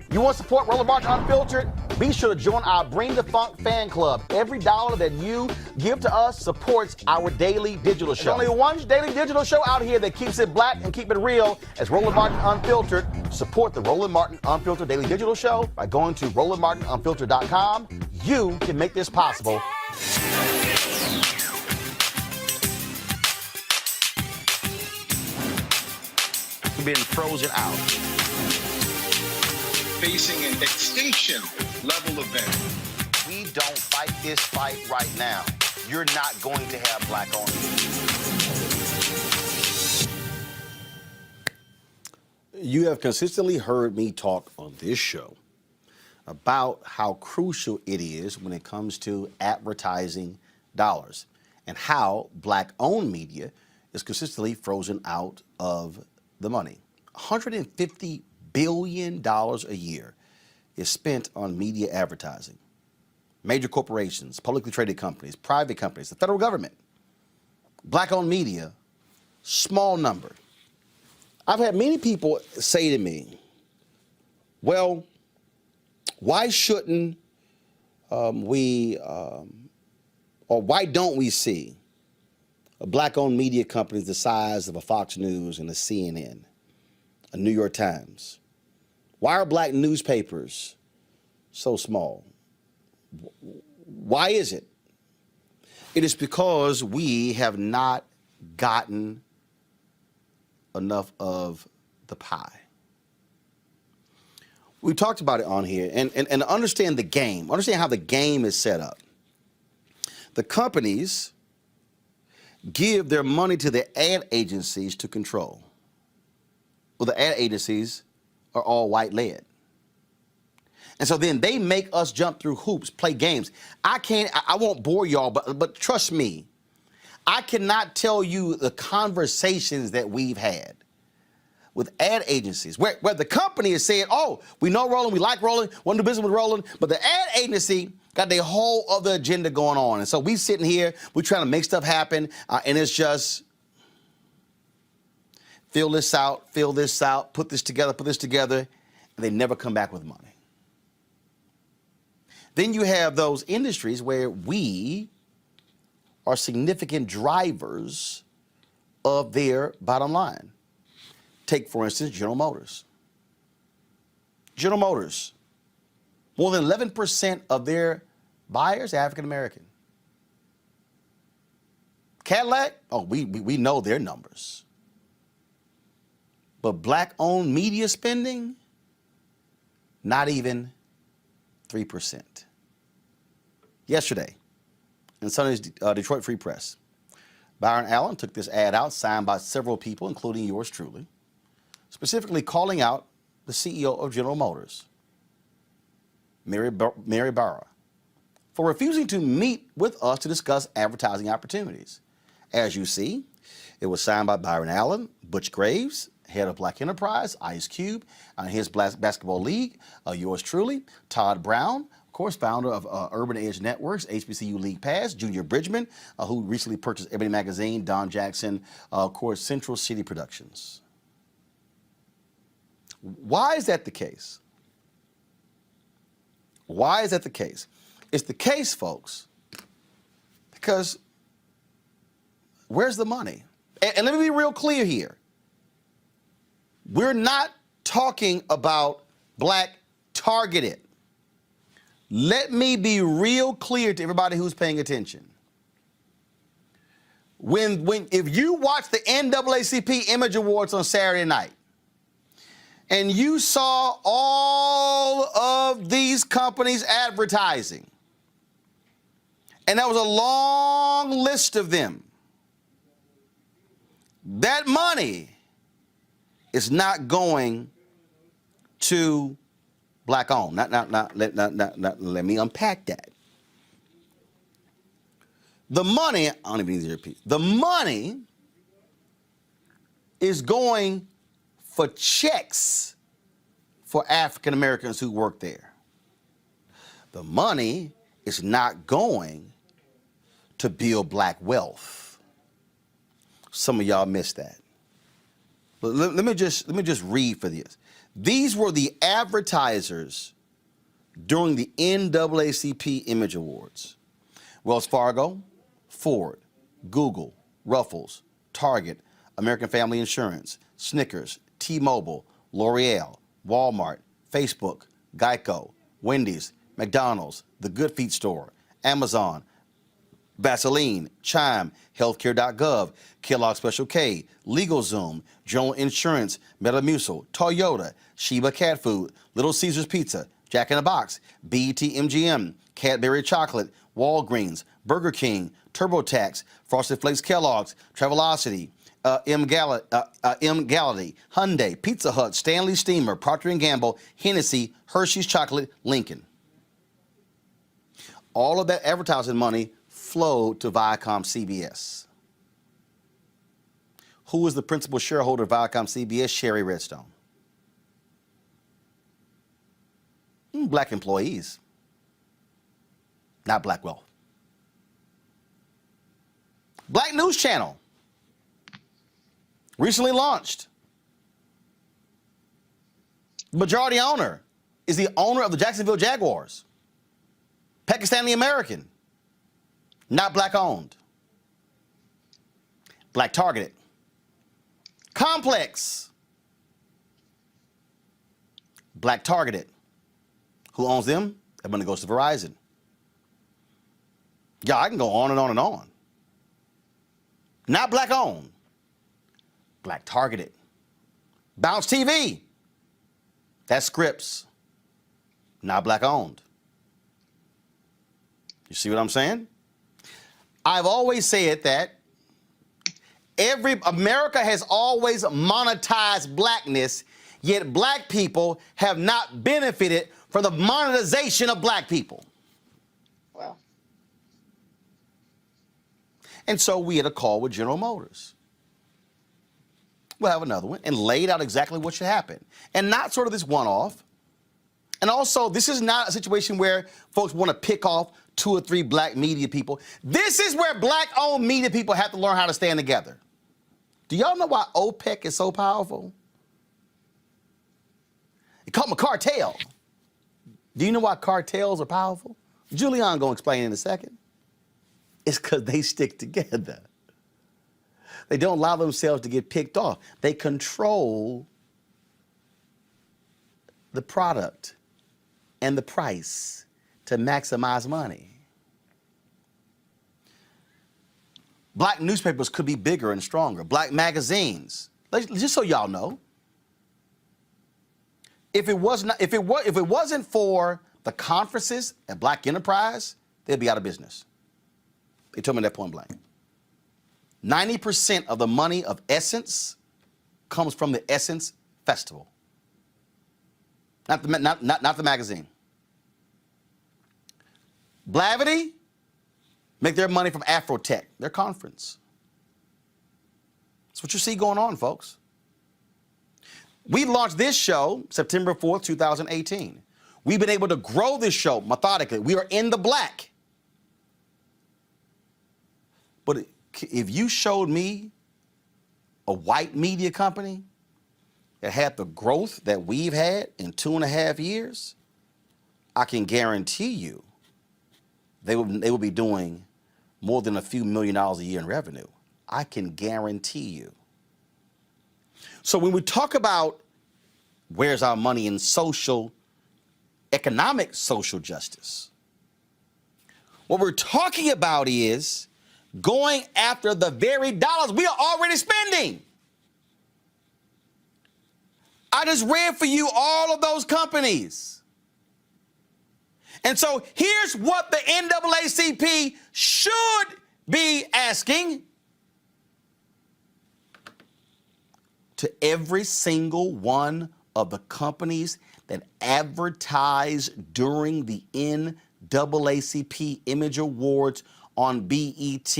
You want to support Roland Martin Unfiltered? Be sure to join our Bring the Funk fan club. Every dollar that you give to us supports our daily digital show. There's only one daily digital show out here that keeps it black and keep it real as Roland Martin Unfiltered. Support the Roland Martin Unfiltered daily digital show by going to RolandMartinUnfiltered.com. You can make this possible. We've been frozen out. Facing an extinction level event. We don't fight this fight right now. You're not going to have black-owned media. You have consistently heard me talk on this show about how crucial it is when it comes to advertising dollars and how black-owned media is consistently frozen out of the money. $150 billion a year is spent on media advertising. Major corporations, publicly traded companies, private companies, the federal government. Black-owned media, small number. I've had many people say to me, well, why shouldn't or why don't we see black-owned media companies the size of a Fox News and a CNN, a New York Times? Why are black newspapers so small? Why is it? It is because we have not gotten enough of the pie. We talked about it on here, and understand the game, understand how the game is set up. The companies give their money to the ad agencies to control. Well, the ad agencies are all white-led. And so then they make us jump through hoops, play games. I won't bore y'all, but trust me, I cannot tell you the conversations that we've had with ad agencies where the company is saying, oh, we know Roland, we like Roland, want to do business with Roland, but the ad agency got their whole other agenda going on. And so we sitting here, we're trying to make stuff happen, and it's just fill this out, put this together, and they never come back with money. Then you have those industries where we are significant drivers of their bottom line. Take, for instance, General Motors. General Motors, more than 11% of their buyers are African American. Cadillac, oh, we know their numbers. But black-owned media spending, not even 3%. Yesterday, in Sunday's Detroit Free Press, Byron Allen took this ad out, signed by several people, including yours truly, specifically calling out the CEO of General Motors, Mary Barra, for refusing to meet with us to discuss advertising opportunities. As you see, it was signed by Byron Allen, Butch Graves, head of Black Enterprise, Ice Cube, his basketball league, yours truly, Todd Brown, of course, founder of Urban Edge Networks, HBCU League Pass, Junior Bridgman, who recently purchased Ebony Magazine, Don Jackson, of course, Central City Productions. Why is that the case? Why is that the case? It's the case, folks, because where's the money? And let me be real clear here. We're not talking about black targeted. Let me be real clear to everybody who's paying attention. if you watch the NAACP Image Awards on Saturday night, and you saw all of these companies advertising, and that was a long list of them, that money is not going to black-owned. Let me unpack that. The money, I don't even need to repeat, the money is going for checks for African Americans who work there. The money is not going to build black wealth. Some of y'all missed that. Let me just read for this. These were the advertisers during the NAACP Image Awards. Wells Fargo, Ford, Google, Ruffles, Target, American Family Insurance, Snickers, T-Mobile, L'Oreal, Walmart, Facebook, Geico, Wendy's, McDonald's, The Good Feet Store, Amazon, Vaseline, Chime, Healthcare.gov, Kellogg Special K, LegalZoom, General Insurance, Metamucil, Toyota, Sheba Cat Food, Little Caesars Pizza, Jack in the Box, BET MGM, Cadbury Chocolate, Walgreens, Burger King, TurboTax, Frosted Flakes Kellogg's, Travelocity, M. Gallaty, Hyundai, Pizza Hut, Stanley Steamer, Procter & Gamble, Hennessy, Hershey's Chocolate, Lincoln. All of that advertising money flowed to Viacom CBS. Who is the principal shareholder of Viacom CBS? Sherry Redstone. Black employees, not black wealth. Black News Channel, recently launched. Majority owner is the owner of the Jacksonville Jaguars. Pakistani American, not black owned. Black targeted. Complex, black targeted. Who owns them? That money goes to Verizon. Yeah, I can go on and on and on. Not black owned, black targeted. Bounce TV, that's Scripps, not black owned. You see what I'm saying? I've always said that America has always monetized blackness, yet black people have not benefited from the monetization of black people. Well. And so we had a call with General Motors. We'll have another one, and laid out exactly what should happen. And not sort of this one-off. And also, this is not a situation where folks want to pick off 2 or 3 black media people. This is where black-owned media people have to learn how to stand together. Do y'all know why OPEC is so powerful? They call them a cartel. Do you know why cartels are powerful? Julian gonna explain in a second. It's because they stick together. They don't allow themselves to get picked off. They control the product and the price to maximize money. Black newspapers could be bigger and stronger. Black magazines. Just so y'all know, if it wasn't for the conferences at Black Enterprise, they'd be out of business. They told me that point blank. 90% of the money of Essence comes from the Essence Festival, not the magazine. Blavity make their money from Afrotech, their conference. That's what you see going on, folks. We launched this show September 4th, 2018. We've been able to grow this show methodically. We are in the black. But if you showed me a white media company that had the growth that we've had in 2.5 years, I can guarantee you they will be doing more than a few $1 million a year in revenue. I can guarantee you. So when we talk about where's our money in economic social justice, what we're talking about is going after the very dollars we are already spending. I just read for you all of those companies. And so here's what the NAACP should be asking to every single one of the companies that advertise during the NAACP Image Awards on BET.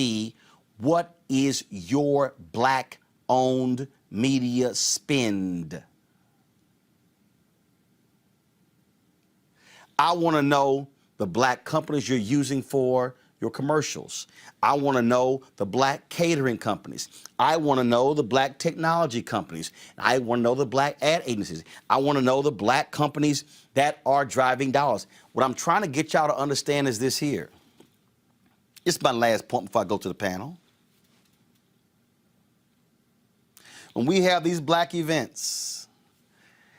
What is your black-owned media spend? I want to know the black companies you're using for your commercials. I want to know the black catering companies. I want to know the black technology companies. I want to know the black ad agencies. I want to know the black companies that are driving dollars. What I'm trying to get y'all to understand is this here. It's my last point before I go to the panel. When we have these black events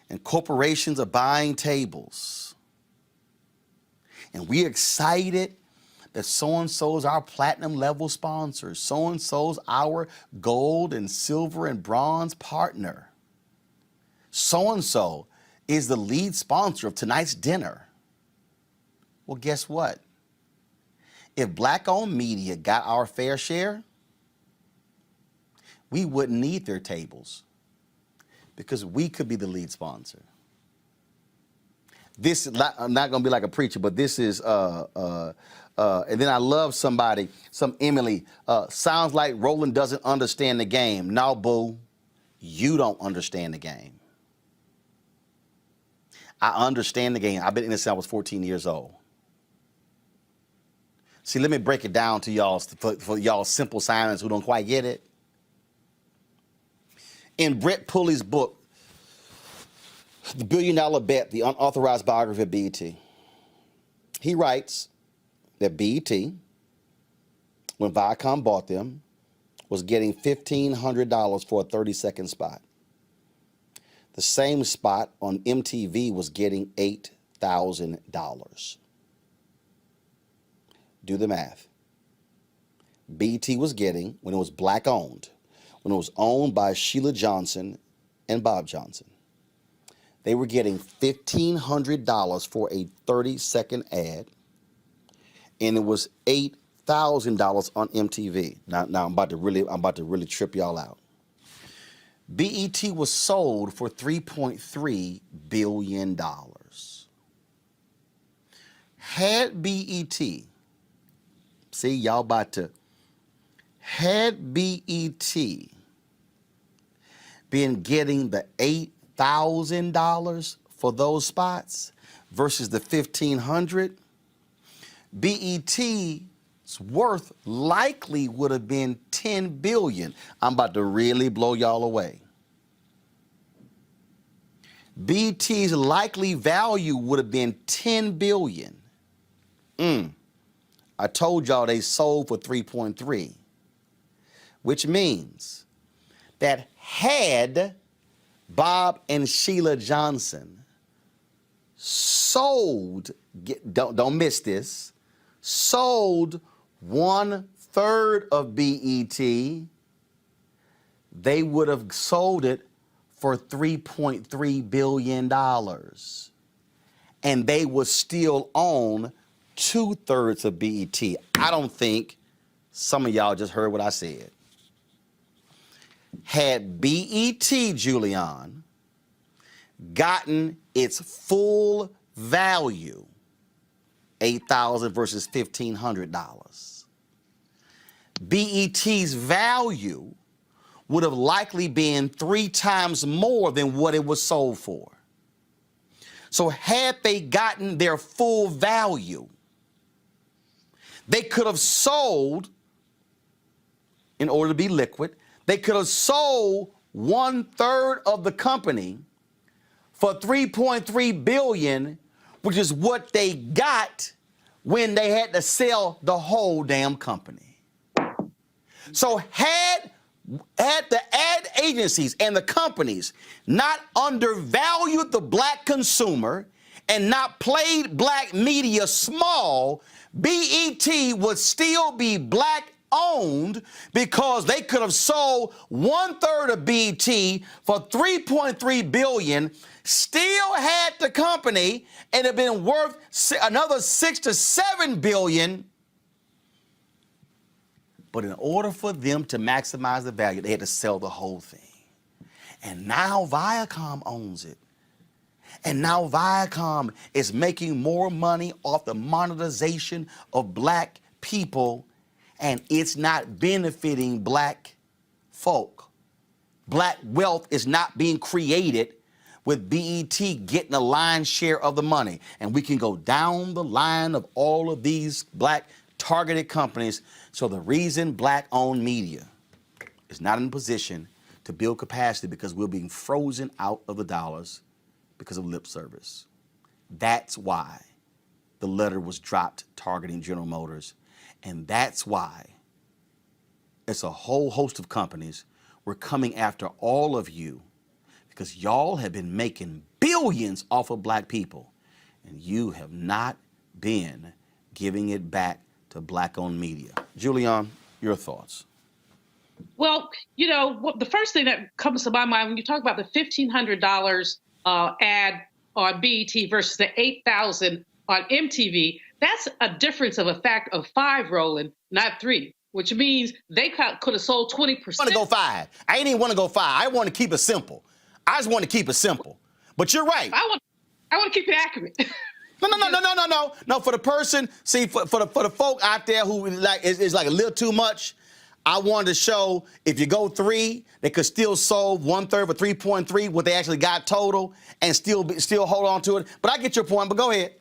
and corporations are buying tables, and we're excited that so-and-so's our platinum level sponsor, so-and-so's our gold and silver and bronze partner, so-and-so is the lead sponsor of tonight's dinner. Well, guess what? If black-owned media got our fair share, we wouldn't need their tables because we could be the lead sponsor. This is not, I'm not going to be like a preacher, but this is, and then I love somebody, some Emily, sounds like Roland doesn't understand the game. No, boo, you don't understand the game. I understand the game. I've been in this since I was 14 years old. See, let me break it down to y'all, for y'all simple Simons who don't quite get it. In Brett Pulley's book, The $1 Billion Bet, the unauthorized biography of BET, he writes that BET, when Viacom bought them, was getting $1,500 for a 30-second spot. The same spot on MTV was getting $8,000. Do the math. BET was getting, when it was black-owned, when it was owned by Sheila Johnson and Bob Johnson, they were getting $1,500 for a 30-second ad, and it was $8,000 on MTV. Now I'm about to really trip y'all out. BET was sold for $3.3 billion. Had BET, see y'all about to, had BET been getting the $8,000 for those spots versus the $1,500, BET's worth likely would have been $10 billion. I'm about to really blow y'all away. BET's likely value would have been $10 billion. I told y'all they sold for 3.3, which means that had Bob and Sheila Johnson sold, don't miss this, sold 1/3 of BET, they would have sold it for $3.3 billion. And they would still own 2/3 of BET. I don't think some of y'all just heard what I said. Had BET, Julian, gotten its full value, $8,000 versus $1,500, BET's value would have likely been 3 times more than what it was sold for. So had they gotten their full value, they could have sold, in order to be liquid, they could have sold 1/3 of the company for $3.3 billion, which is what they got when they had to sell the whole damn company. So had the ad agencies and the companies not undervalued the black consumer and not played black media small, BET would still be black owned because they could have sold 1/3 of BT for $3.3 billion, still had the company, and it been worth another $6 to $7 billion. But in order for them to maximize the value, they had to sell the whole thing. And now Viacom owns it. And now Viacom is making more money off the monetization of black people, and it's not benefiting black folk. Black wealth is not being created with BET getting a lion's share of the money. And we can go down the line of all of these black targeted companies. So the reason black-owned media is not in a position to build capacity because we're being frozen out of the dollars because of lip service. That's why the letter was dropped targeting General Motors. And that's why it's a whole host of companies. We're coming after all of you because y'all have been making billions off of black people, and you have not been giving it back to black-owned media. Julian, your thoughts? Well, the first thing that comes to my mind when you talk about the $1,500 ad on BET versus the $8,000 on MTV, that's a difference of a fact of 5, Roland, not 3, which means they could have sold 20%. I want to go 5. I ain't even want to go 5. I want to keep it simple. I just want to keep it simple. But you're right. I want to keep it accurate. No, for the person, see, for the folk out there who is like a little too much, I wanted to show if you go 3, they could still sold 1/3 for 3.3 what they actually got total and still hold on to it. But I get your point, but go ahead.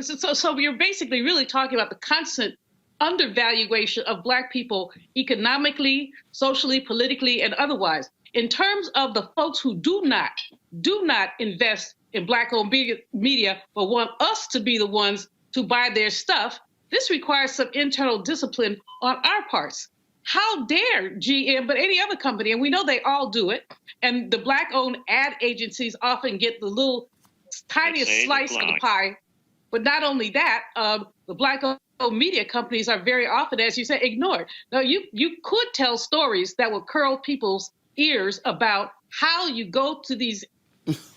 So you're basically really talking about the constant undervaluation of black people economically, socially, politically, and otherwise. In terms of the folks who do not invest in black-owned media, but want us to be the ones to buy their stuff, this requires some internal discipline on our parts. How dare GM, but any other company, and we know they all do it, and the black-owned ad agencies often get the little tiniest slice of the pie. But not only that, the black-owned media companies are very often, as you said, ignored. Now, you could tell stories that would curl people's ears about how you go to these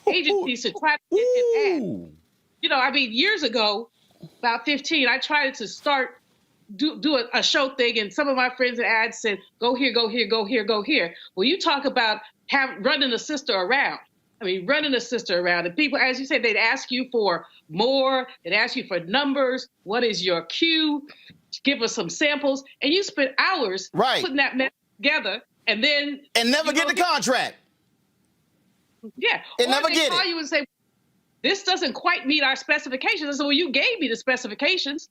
agencies to try to get an ad. Years ago, about 15, I tried to start do a show thing, and some of my friends and ads said, go here, go here, go here, go here. Well, you talk about running a sister around. Running a sister around. And people, as you said, they'd ask you for more. They'd ask you for numbers. What is your cue? Give us some samples. And you spend hours putting that mess together and never get the contract. Yeah. And never get it. They call you and say, this doesn't quite meet our specifications. I said, well, you gave me the specifications.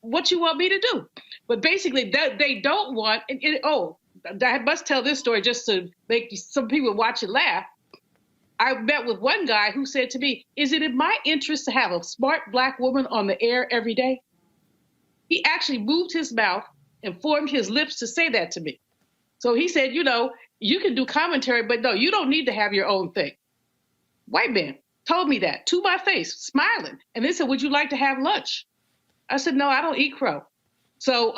What you want me to do? But basically, they don't want, I must tell this story just to make some people watch and laugh. I met with one guy who said to me, is it in my interest to have a smart black woman on the air every day? He actually moved his mouth and formed his lips to say that to me. So he said, you can do commentary, but no, you don't need to have your own thing. White man told me that to my face, smiling. And they said, would you like to have lunch? I said, no, I don't eat crow. So,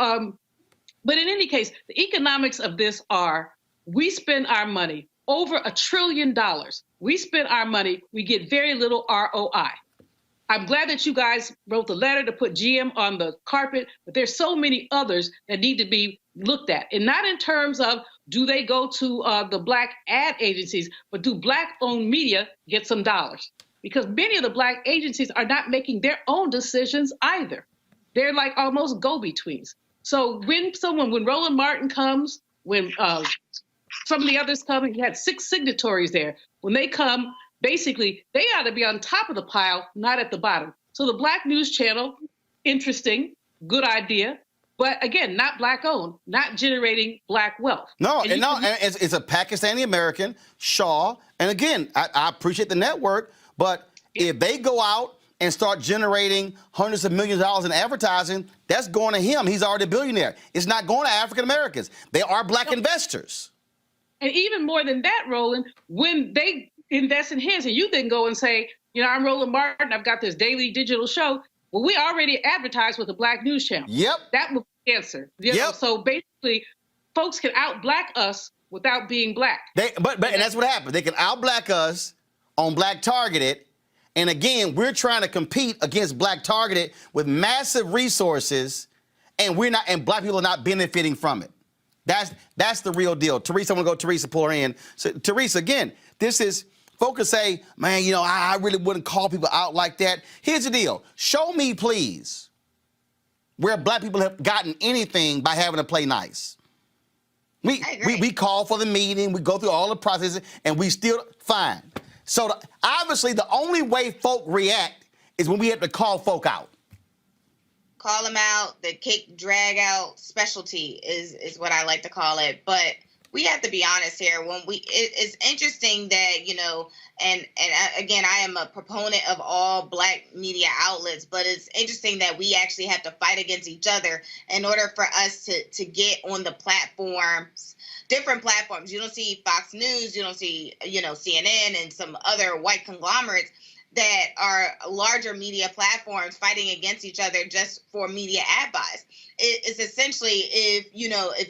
but in any case, the economics of this are, we spend our money over $1 trillion. We spend our money, we get very little ROI. I'm glad that you guys wrote the letter to put GM on the carpet, but there's so many others that need to be looked at. And not in terms of, do they go to the black ad agencies, but do black-owned media get some dollars? Because many of the black agencies are not making their own decisions either. They're like almost go-betweens. So when Roland Martin comes, when some of the others come, and you had 6 signatories there. When they come, basically, they ought to be on top of the pile, not at the bottom. So the Black News Channel, interesting, good idea. But again, not black owned, not generating black wealth. And it's a Pakistani American, Shaw. And again, I appreciate the network, but if they go out and start generating hundreds of millions of dollars in advertising, that's going to him. He's already a billionaire. It's not going to African Americans. They are black investors. And even more than that, Roland, when they invest in his, and you then go and say, I'm Roland Martin, I've got this daily digital show. Well, we already advertised with the Black News Channel. Yep. That answer. You know, so basically, folks can out-black us without being black. But and that's what happened. They can out-black us on Black Targeted. And again, we're trying to compete against Black Targeted with massive resources, and black people are not benefiting from it. That's the real deal. Teresa, I'm gonna go. Teresa, pull her in. So, Teresa, again, this is folks say, man, you know, I really wouldn't call people out like that. Here's the deal. Show me, please, where black people have gotten anything by having to play nice. We call for the meeting, we go through all the processes, and we still fine. So obviously, the only way folk react is when we have to call folk out. Call them out. The kick, drag out specialty is what I like to call it. But we have to be honest here. It's interesting that, you know, and again, I am a proponent of all black media outlets, but it's interesting that we actually have to fight against each other in order for us to get on the platforms, different platforms. You don't see Fox News, you don't see, you know, CNN and some other white conglomerates that are larger media platforms fighting against each other just for media ad buys. It's essentially, if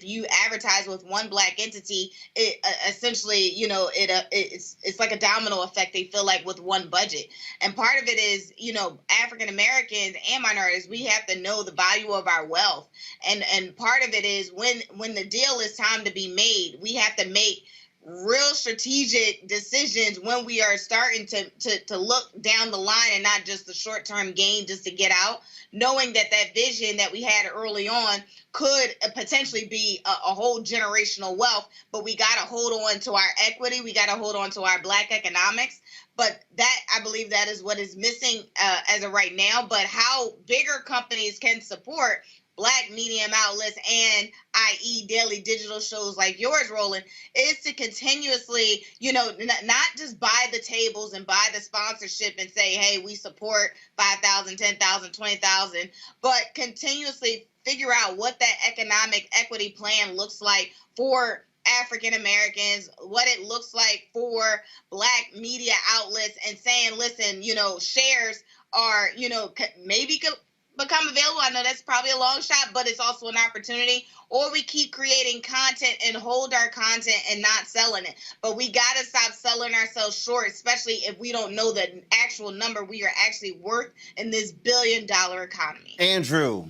you advertise with one black entity, it essentially, you know, it's like a domino effect. They feel like with one budget. And part of it is, you know, African Americans and minorities, we have to know the value of our wealth. And part of it is when the deal is time to be made, we have to make real strategic decisions when we are starting to look down the line and not just the short-term gain just to get out, knowing that vision that we had early on could potentially be a whole generational wealth, but we got to hold on to our equity. We got to hold on to our black economics. But that, I believe that is what is missing as of right now. But how bigger companies can support black medium outlets and i.e. daily digital shows like yours, Roland, is to continuously, you know, not just buy the tables and buy the sponsorship and say, hey, we support 5,000, 10,000, 20,000, but continuously figure out what that economic equity plan looks like for African Americans, what it looks like for black media outlets, and saying, listen, you know, shares are, you know, maybe could become available. I know that's probably a long shot, but it's also an opportunity. Or we keep creating content and hold our content and not selling it. But we got to stop selling ourselves short, especially if we don't know the actual number we are actually worth in this billion-dollar economy. Andrew,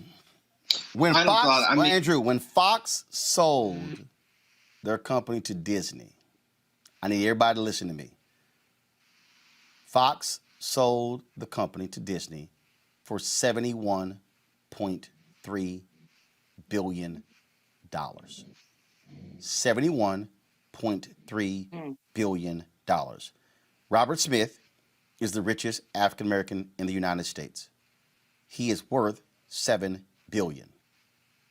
when Fox sold their company to Disney, I need everybody to listen to me. Fox sold the company to Disney for $71.3 billion. $71.3 billion. Robert Smith is the richest African American in the United States. He is worth $7 billion.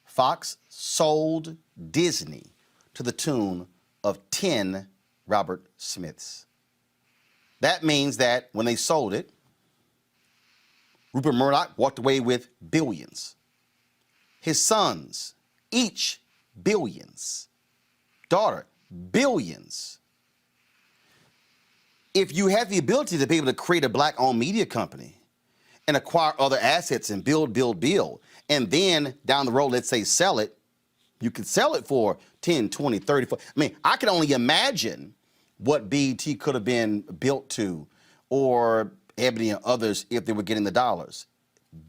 Fox sold Disney to the tune of 10 Robert Smiths. That means that when they sold it, Rupert Murdoch walked away with billions. His sons, each billions. Daughter, billions. If you have the ability to be able to create a black-owned media company and acquire other assets and build, and then down the road, let's say sell it, you could sell it for 10, 20, 30, 40. I mean, I can only imagine what BET could have been built to, or Ebony and others, if they were getting the dollars.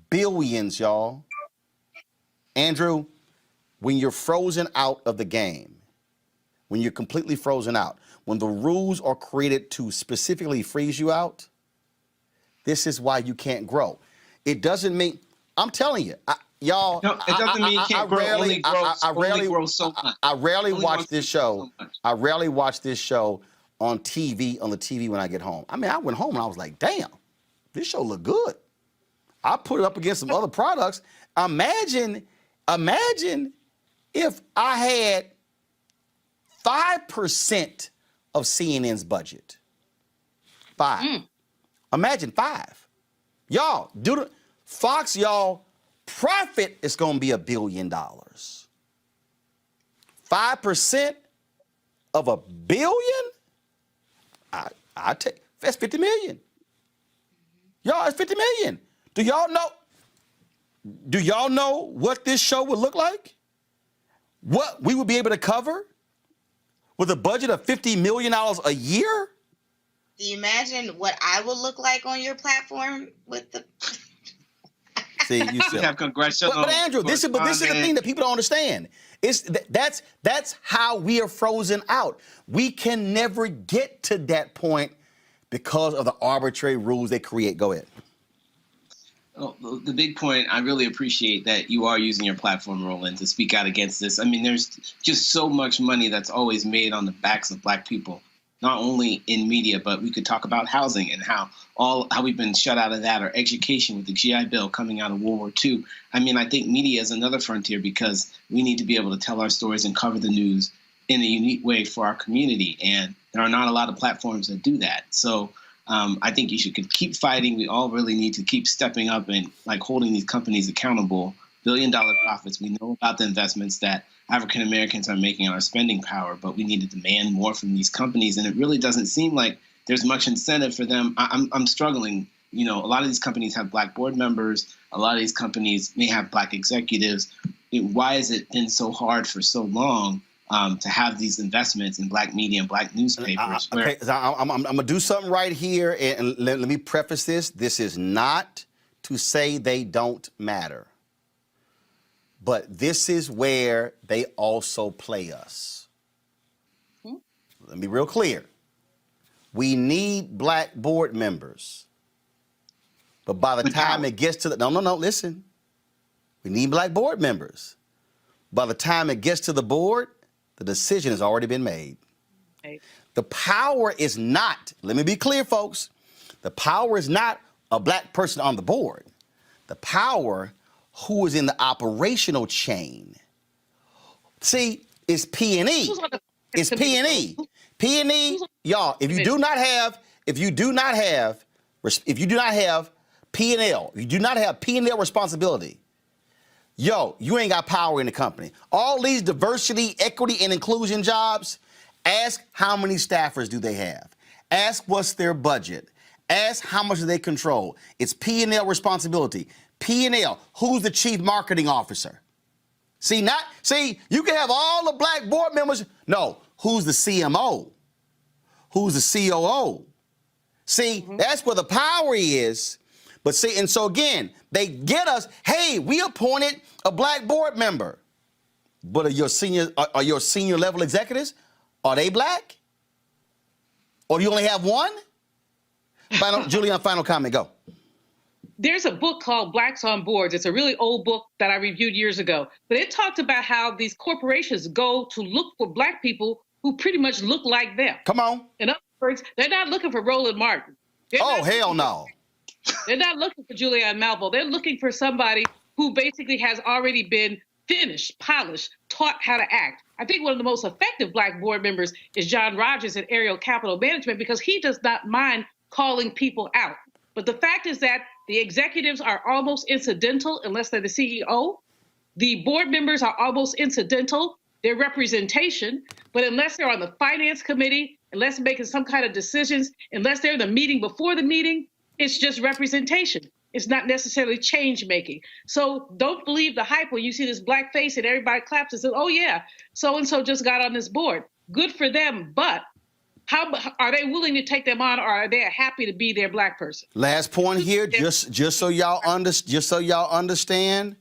Billions, y'all. Andrew, when you're frozen out of the game, when you're completely frozen out, when the rules are created to specifically freeze you out, this is why you can't grow. It doesn't mean, I'm telling you, y'all. No, it doesn't mean you can't grow. Only grow so much. I rarely watch this show. I rarely watch this show on the TV when I get home. I mean, I went home and I was like, damn, this show look good. I put it up against some other products. Imagine if I had 5% of CNN's budget. 5. Imagine 5. Y'all, Fox, y'all, profit is going to be $1 billion. 5% of $1 billion? I take, that's 50 million. Y'all, it's 50 million. Do y'all know? Do y'all know what this show would look like? What we would be able to cover with a budget of $50 million a year? Do you imagine what I would look like on your platform with the... See, you have congressional. But Andrew, this is the thing that people don't understand. That's how we are frozen out. We can never get to that point because of the arbitrary rules they create. Go ahead. Oh, the big point, I really appreciate that you are using your platform, Roland, to speak out against this. I mean, there's just so much money that's always made on the backs of Black people, not only in media, but we could talk about housing and how we've been shut out of that, or education with the GI Bill coming out of World War II. I mean, I think media is another frontier because we need to be able to tell our stories and cover the news in a unique way for our community. And there are not a lot of platforms that do that. So I think you should keep fighting. We all really need to keep stepping up and like holding these companies accountable. Billion-dollar profits. We know about the investments that African Americans are making on our spending power, but we need to demand more from these companies. And it really doesn't seem like there's much incentive for them. I'm struggling. You know, a lot of these companies have Black board members. A lot of these companies may have Black executives. Why has it been so hard for so long to have these investments in Black media and Black newspapers? Okay, I'm going to do something right here, and let me preface this. This is not to say they don't matter, but this is where they also play us. Let me be real clear. We need Black board members, but by the time it gets to the, no, listen. We need Black board members. By the time it gets to the board, the decision has already been made. Okay. The power is not, let me be clear, folks, the power is not a Black person on the board. The power who is in the operational chain. See, it's P&E. It's P&E. P&E, y'all, if you do not have P&L, you do not have P&L responsibility, yo, you ain't got power in the company. All these diversity, equity, and inclusion jobs, ask how many staffers do they have. Ask what's their budget. Ask how much do they control. It's P&L responsibility. P&L, who's the chief marketing officer? See, you can have all the Black board members. No, who's the CMO? Who's the COO? See, that's where the power is. But see, and so again, they get us, hey, we appointed a Black board member. But are your senior level executives, are they Black? Or do you only have one? Julian, final comment, go. There's a book called Blacks on Boards. It's a really old book that I reviewed years ago. But it talked about how these corporations go to look for Black people who pretty much look like them. Come on. In other words, they're not looking for Roland Martin. Hell no. They're not looking for Julianne Malvo. They're looking for somebody who basically has already been finished, polished, taught how to act. I think one of the most effective Black board members is John Rogers at Ariel Capital Management because he does not mind calling people out. But the fact is that the executives are almost incidental unless they're the CEO. The board members are almost incidental, their representation, but unless they're on the finance committee, unless making some kind of decisions, unless they're in the meeting before the meeting, it's just representation. It's not necessarily change making. So don't believe the hype when you see this Black face and everybody claps and says, oh yeah, so-and-so just got on this board. Good for them, but how are they willing to take them on, or are they happy to be their Black person? Last point here, just so y'all understand,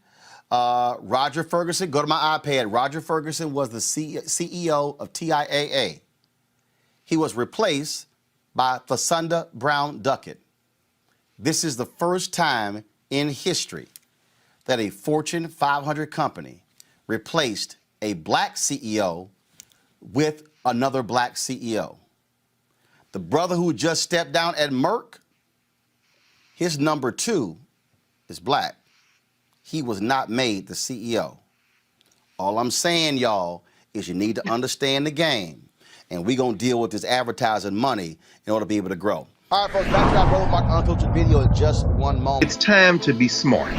Roger Ferguson, go to my iPad. Roger Ferguson was the CEO of TIAA. He was replaced by Thasunda Brown Duckett. This is the first time in history that a Fortune 500 company replaced a Black CEO with another Black CEO. The brother who just stepped down at Merck, his number 2 is Black. He was not made the CEO. All I'm saying, y'all, is you need to understand the game, and we're going to deal with this advertising money in order to be able to grow. All right, folks, back to our Roland Unfiltered video in just one moment. It's time to be smart.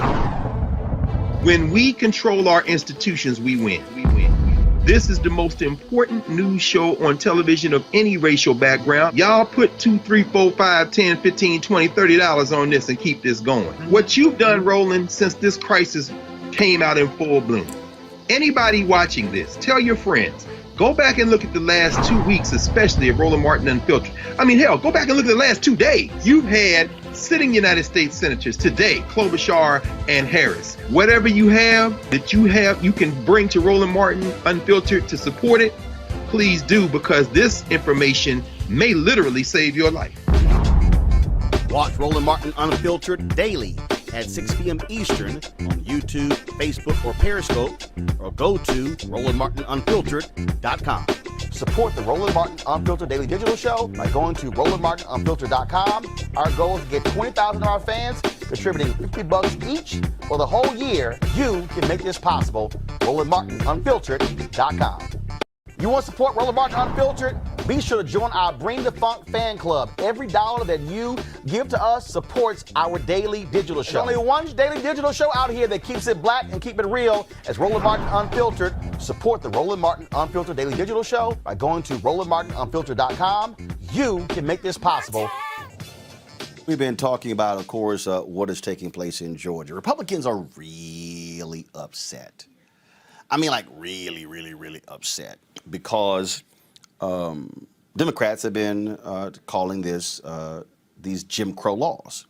When we control our institutions, we win. This is the most important news show on television of any racial background. Y'all put $2, $3, $4, $5, $10, $15, $20, $30 on this and keep this going. What you've done, Roland, since this crisis came out in full bloom. Anybody watching this, tell your friends. Go back and look at the last 2 weeks, especially of Roland Martin Unfiltered. I mean, hell, go back and look at the last 2 days. You've had sitting United States senators today, Klobuchar and Harris. Whatever you have you can bring to Roland Martin Unfiltered to support it, please do, because this information may literally save your life. Watch Roland Martin Unfiltered daily at 6 p.m. Eastern on YouTube, Facebook, or Periscope, or go to RolandMartinUnfiltered.com. Support the Roland Martin Unfiltered Daily Digital Show by going to RolandMartinUnfiltered.com. Our goal is to get 20,000 of our fans contributing $50 each for the whole year. You can make this possible. RolandMartinUnfiltered.com. You want to support Roland Martin Unfiltered? Be sure to join our Bring the Funk fan club. Every dollar that you give to us supports our daily digital show. There's only one daily digital show out here that keeps it black and keep it real as Roland Martin Unfiltered. Support the Roland Martin Unfiltered Daily Digital Show by going to RolandMartinUnfiltered.com. You can make this possible. We've been talking about, of course, what is taking place in Georgia. Republicans are really upset. I mean, like really, really, really upset because Democrats have been calling these Jim Crow laws.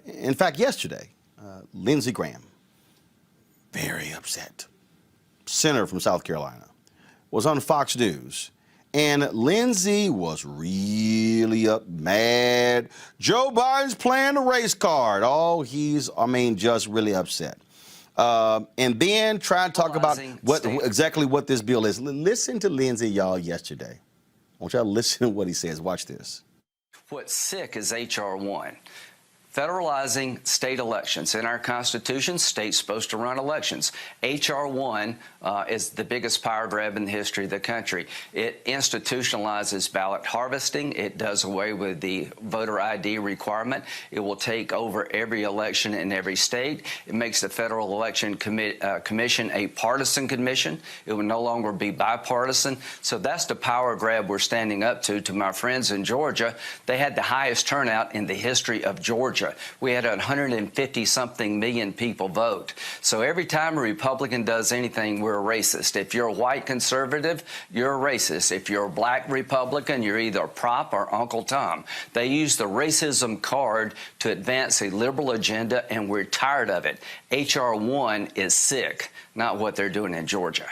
In fact, yesterday, Lindsey Graham, very upset, senator from South Carolina, was on Fox News. And Lindsey was really mad. Joe Biden's playing the race card. Oh, just really upset. And then try and talk about exactly what this bill is. Listen to Lindsey, y'all, yesterday. I want y'all to listen to what he says. Watch this. What's sick is H.R. 1. Federalizing state elections. In our Constitution, states supposed to run elections. H.R. 1 is the biggest power grab in the history of the country. It institutionalizes ballot harvesting. It does away with the voter ID requirement. It will take over every election in every state. It makes the Federal Election Commission a partisan commission. It will no longer be bipartisan. So that's the power grab we're standing up to my friends in Georgia. They had the highest turnout in the history of Georgia. We had 150-something million people vote. So every time a Republican does anything, we're a racist. If you're a white conservative, you're a racist. If you're a black Republican, you're either Prop or Uncle Tom. They use the racism card to advance a liberal agenda, and we're tired of it. H.R. 1 is sick, not what they're doing in Georgia.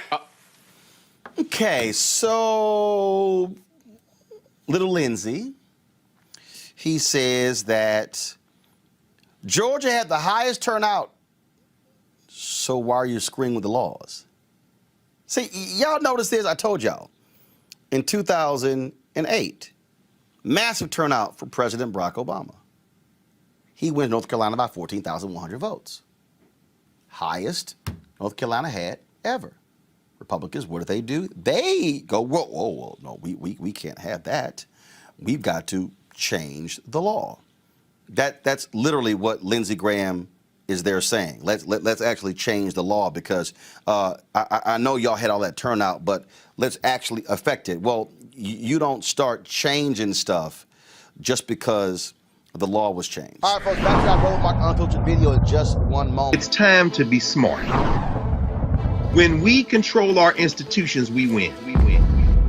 Okay, so Little Lindsey, he says that Georgia had the highest turnout, so why are you screwing with the laws? See, y'all notice this, I told y'all. In 2008, massive turnout for President Barack Obama. He wins North Carolina by 14,100 votes. Highest North Carolina had ever. Republicans, what do? They go, whoa, no, we can't have that. We've got to change the law. That's literally what Lindsey Graham is there saying. Let's actually change the law because I know y'all had all that turnout, but let's actually affect it. Well, you don't start changing stuff just because the law was changed. All right, folks, back to our Roland Martin Unfiltered video in just one moment. It's time to be smart. When we control our institutions, we win.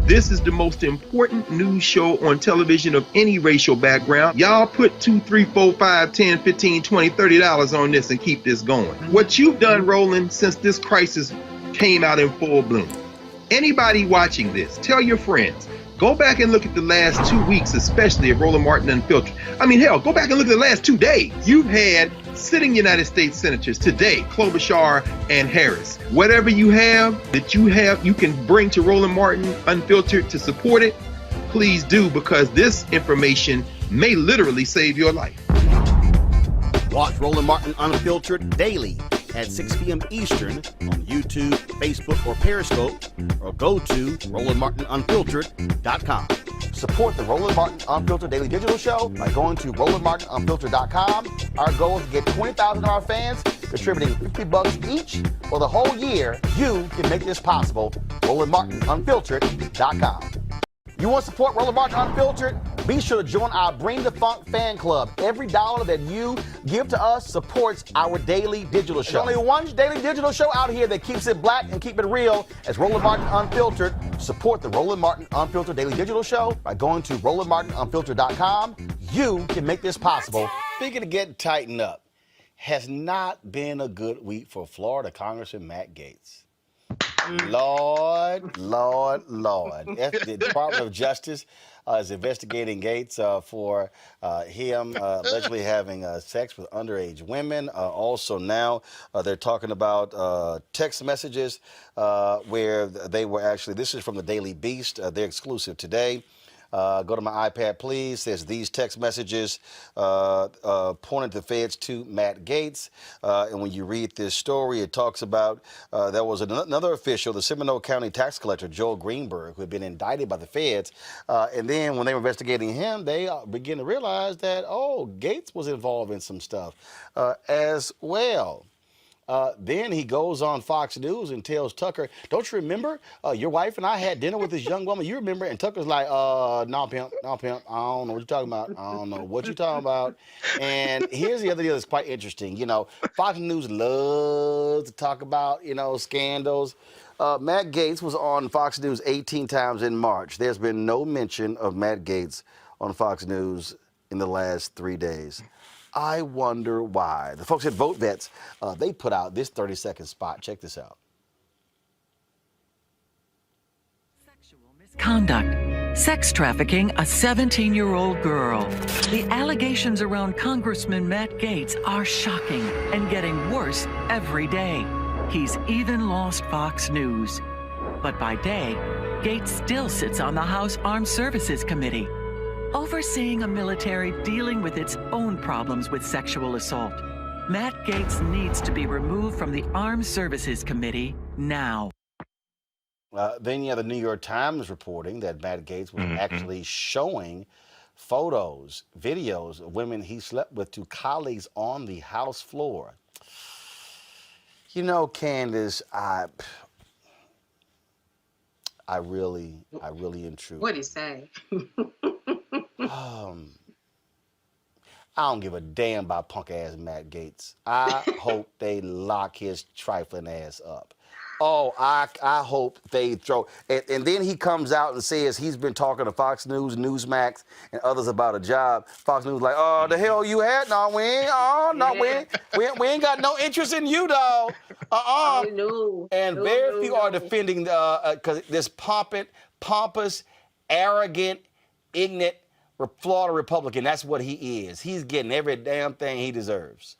This is the most important news show on television of any racial background. Y'all put $2, $3, $4, $5, $10, $15, $20, $30 on this and keep this going. What you've done, Roland, since this crisis came out in full bloom. Anybody watching this, tell your friends. Go back and look at the last 2 weeks, especially of Roland Martin Unfiltered. I mean, hell, go back and look at the last 2 days. You've had sitting United States senators today, Klobuchar and Harris. Whatever you have you can bring to Roland Martin Unfiltered to support it, please do, because this information may literally save your life. Watch Roland Martin Unfiltered daily at 6 p.m. Eastern on YouTube, Facebook, or Periscope, or go to RolandMartinUnfiltered.com. Support the Roland Martin Unfiltered Daily Digital Show by going to RolandMartinUnfiltered.com. Our goal is to get 20,000 of our fans contributing $50 each for the whole year. You can make this possible. RolandMartinUnfiltered.com. You want to support Roland Martin Unfiltered? Be sure to join our Bring the Funk fan club. Every dollar that you give to us supports our daily digital show. There's only one daily digital show out here that keeps it black and keep it real. As Roland Martin Unfiltered. Support the Roland Martin Unfiltered daily digital show by going to RolandMartinUnfiltered.com. You can make this possible. Speaking of getting tightened up, has not been a good week for Florida Congressman Matt Gaetz. Lord. The Department of Justice is investigating Gaetz for him allegedly having sex with underage women. Also now they're talking about text messages where they were actually, this is from the Daily Beast, they're exclusive today. Go to my iPad, please. Says these text messages pointed the feds to Matt Gaetz. And when you read this story, it talks about there was another official, the Seminole County tax collector, Joel Greenberg, who had been indicted by the feds. And then when they were investigating him, they began to realize that, oh, Gaetz was involved in some stuff as well. Then he goes on Fox News and tells Tucker, don't you remember your wife and I had dinner with this young woman? You remember? And Tucker's like, no, pimp. I don't know what you're talking about. I don't know what you're talking about. And here's the other deal that's quite interesting. You know, Fox News loves to talk about, you know, scandals. Matt Gaetz was on Fox News 18 times in March. There's been no mention of Matt Gaetz on Fox News in the last 3 days. I wonder why. The folks at Vote Vets, they put out this 30-second spot. Check this out. Sexual misconduct. Sex trafficking a 17-year-old girl. The allegations around Congressman Matt Gaetz are shocking and getting worse every day. He's even lost Fox News. But by day, Gaetz still sits on the House Armed Services Committee, overseeing a military dealing with its own problems with sexual assault. Matt Gaetz needs to be removed from the Armed Services Committee now. Then you have the New York Times reporting that Matt Gaetz was actually showing photos, videos of women he slept with to colleagues on the House floor. You know, Candace, I really am true. What'd he say? I don't give a damn about punk ass Matt Gaetz. I hope they lock his trifling ass up. Oh, I hope they throw. And then he comes out and says he's been talking to Fox News, Newsmax, and others about a job. Fox News like, oh, the hell you had? No, we ain't. Oh, no, we ain't got no interest in you, dog. Oh, no. And very few are defending because this pompous, arrogant, ignorant Florida Republican. That's what he is. He's getting every damn thing he deserves.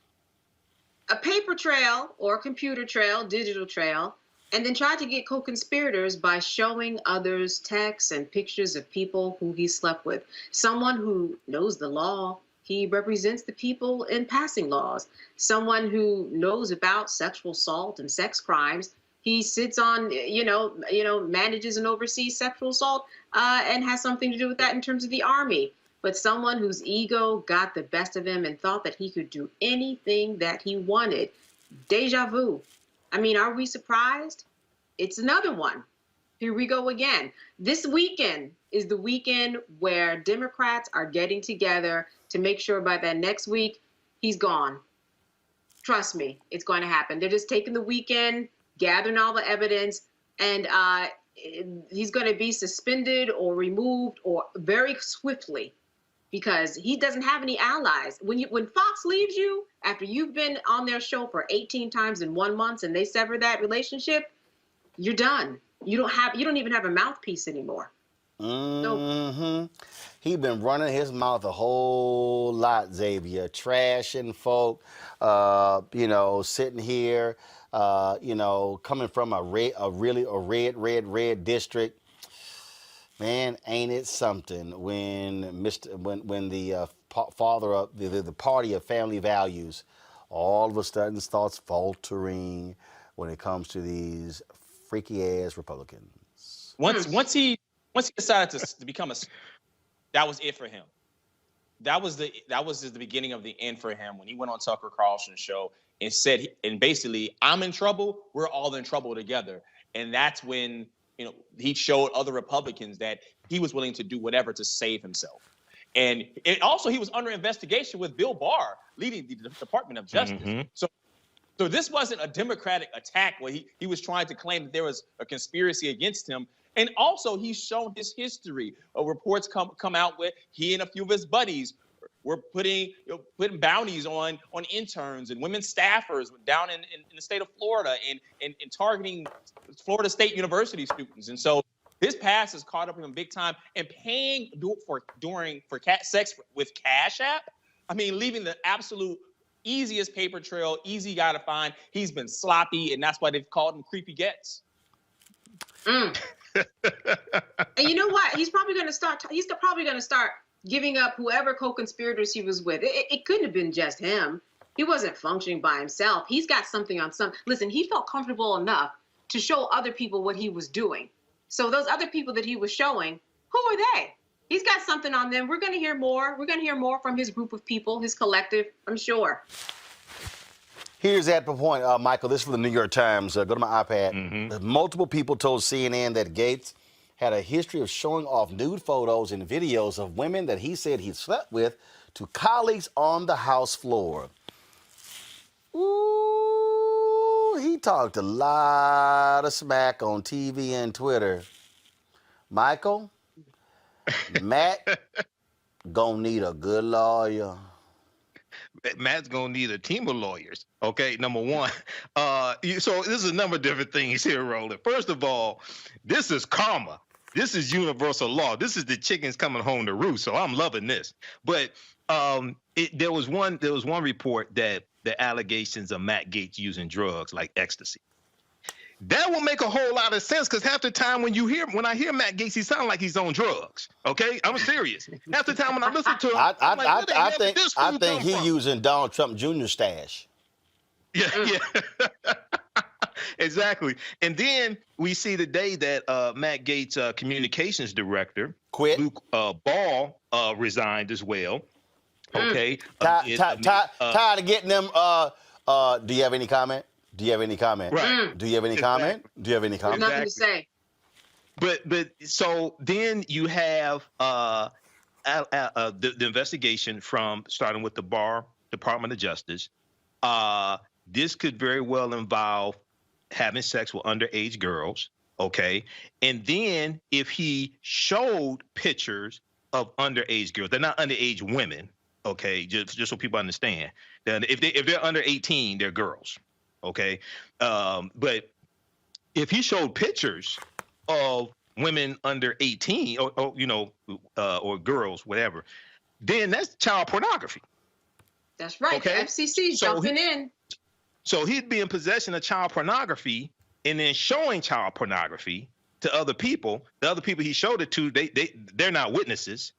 A paper trail or computer trail, digital trail, and then tried to get co-conspirators by showing others texts and pictures of people who he slept with. Someone who knows the law. He represents the people in passing laws. Someone who knows about sexual assault and sex crimes. He sits on, manages and oversees sexual assault and has something to do with that in terms of the Army. But someone whose ego got the best of him and thought that he could do anything that he wanted. Deja vu. I mean, are we surprised? It's another one. Here we go again. This weekend is the weekend where Democrats are getting together to make sure by that next week, he's gone. Trust me, it's going to happen. They're just taking the weekend, gathering all the evidence, and he's going to be suspended or removed or very swiftly because he doesn't have any allies. When Fox leaves you after you've been on their show for 18 times in 1 month and they sever that relationship, you're done. You don't even have a mouthpiece anymore. So, He been running his mouth a whole lot, Xavier, trashing folk, sitting here, coming from a red district. Man, ain't it something when the father of the party of family values all of a sudden starts faltering when it comes to these freaky ass Republicans. Once he decided to become that was it for him. That was the beginning of the end for him when he went on Tucker Carlson's show and said, and basically, I'm in trouble. We're all in trouble together. And that's when, he showed other Republicans that he was willing to do whatever to save himself. And he was under investigation with Bill Barr leading the Department of Justice. Mm-hmm. So this wasn't a Democratic attack where he was trying to claim that there was a conspiracy against him. And also he's shown his history. Reports come out with he and a few of his buddies were putting bounties on interns and women staffers down in the state of Florida and targeting Florida State University students. And so his past has caught up with him big time, and paying for sex with Cash App. I mean, leaving the absolute easiest paper trail, easy guy to find. He's been sloppy, and that's why they've called him Creepy Gaetz. And you know what? He's probably going to start giving up whoever co-conspirators he was with. It couldn't have been just him. He wasn't functioning by himself. He's got something on some. Listen, he felt comfortable enough to show other people what he was doing. So those other people that he was showing, who are they? He's got something on them. We're going to hear more. We're going to hear more from his group of people, his collective, I'm sure. Here's that point, Michael. This is from the New York Times. Go to my iPad. Mm-hmm. Multiple people told CNN that Gaetz had a history of showing off nude photos and videos of women that he said he slept with to colleagues on the House floor. Ooh, he talked a lot of smack on TV and Twitter. Michael, Matt gonna need a good lawyer. Matt's gonna need a team of lawyers. Okay, number one. So this is a number of different things here, Roland. First of all, this is karma. This is universal law. This is the chickens coming home to roost. So I'm loving this. But there was one report that the allegations of Matt Gaetz using drugs like ecstasy. That will make a whole lot of sense, because half the time when I hear Matt Gaetz, he sounds like he's on drugs. Okay, I'm serious. Half the time when I listen to him, I think he's using Donald Trump Jr. stash. Yeah. Exactly. And then we see today that Matt Gaetz' communications director, quit. Luke Ball, resigned as well. Okay. Tired of getting them. Do you have any comment? Do you have any comment? Right. Do you have any comment? Do you have any comment? Nothing to say. But so then you have the investigation starting with the Barr Department of Justice. This could very well involve having sex with underage girls. Okay. And then if he showed pictures of underage girls, they're not underage women. Okay. Just so people understand that if they're under 18, they're girls. Okay. But if he showed pictures of women under 18 or girls, whatever, then that's child pornography. That's right. Okay. The FCC's jumping in. So he'd be in possession of child pornography and then showing child pornography to other people. The other people he showed it to, they're not witnesses.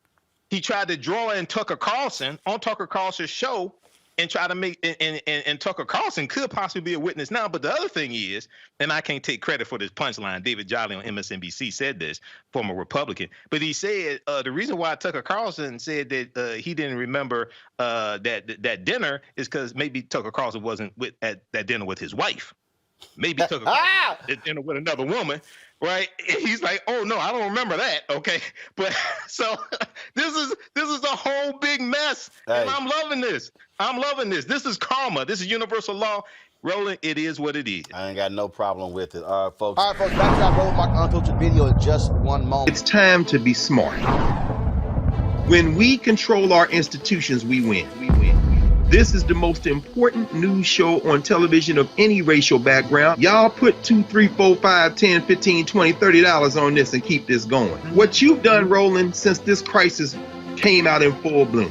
He tried to draw in Tucker Carlson on Tucker Carlson's show and try to make, and Tucker Carlson could possibly be a witness now. But the other thing is, and I can't take credit for this punchline, David Jolly on MSNBC said this, former Republican, but he said the reason why Tucker Carlson said that he didn't remember that dinner is because maybe Tucker Carlson wasn't at that dinner with his wife. Maybe Tucker Carlson at dinner with another woman, right? And he's like, oh no, I don't remember that. Okay, but so this is a whole big mess, and I'm loving this. I'm loving this. This is karma. This is universal law. Roland, it is what it is. I ain't got no problem with it. All right, folks. Back to that Roland Martin Unfiltered video in just one moment. It's time to be smart. When we control our institutions, we win. This is the most important news show on television of any racial background. Y'all put $2, $3, $4, $5, $10, $15, $20, $30 on this and keep this going. What you've done, Roland, since this crisis came out in full bloom.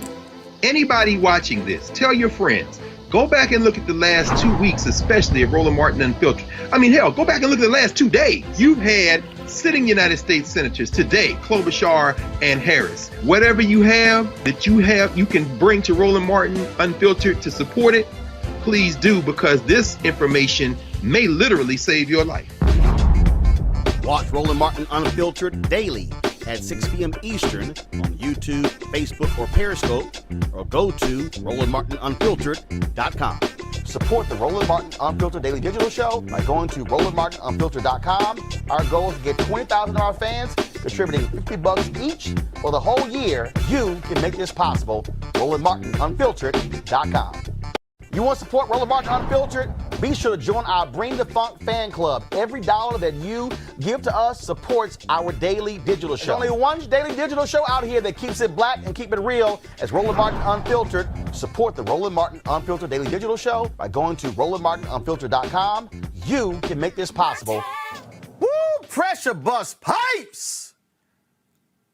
Anybody watching this, tell your friends. Go back and look at the last 2 weeks, especially of Roland Martin Unfiltered. I mean, hell, go back and look at the last 2 days. You've had sitting United States senators today, Klobuchar and Harris. Whatever you have that you can bring to Roland Martin Unfiltered to support it, please do, because this information may literally save your life. Watch Roland Martin Unfiltered daily at 6 p.m. Eastern on YouTube, Facebook, or Periscope, or go to RolandMartinUnfiltered.com. Support the Roland Martin Unfiltered Daily Digital Show by going to RolandMartinUnfiltered.com. Our goal is to get 20,000 of our fans contributing $50 each for the whole year. You can make this possible. RolandMartinUnfiltered.com. You want to support Roland Martin Unfiltered? Be sure to join our Bring the Funk fan club. Every dollar that you give to us supports our daily digital show. There's only one daily digital show out here that keeps it black and keep it real as Roland Martin Unfiltered. Support the Roland Martin Unfiltered Daily Digital Show by going to RolandMartinUnfiltered.com. You can make this possible. Woo! Pressure bust pipes!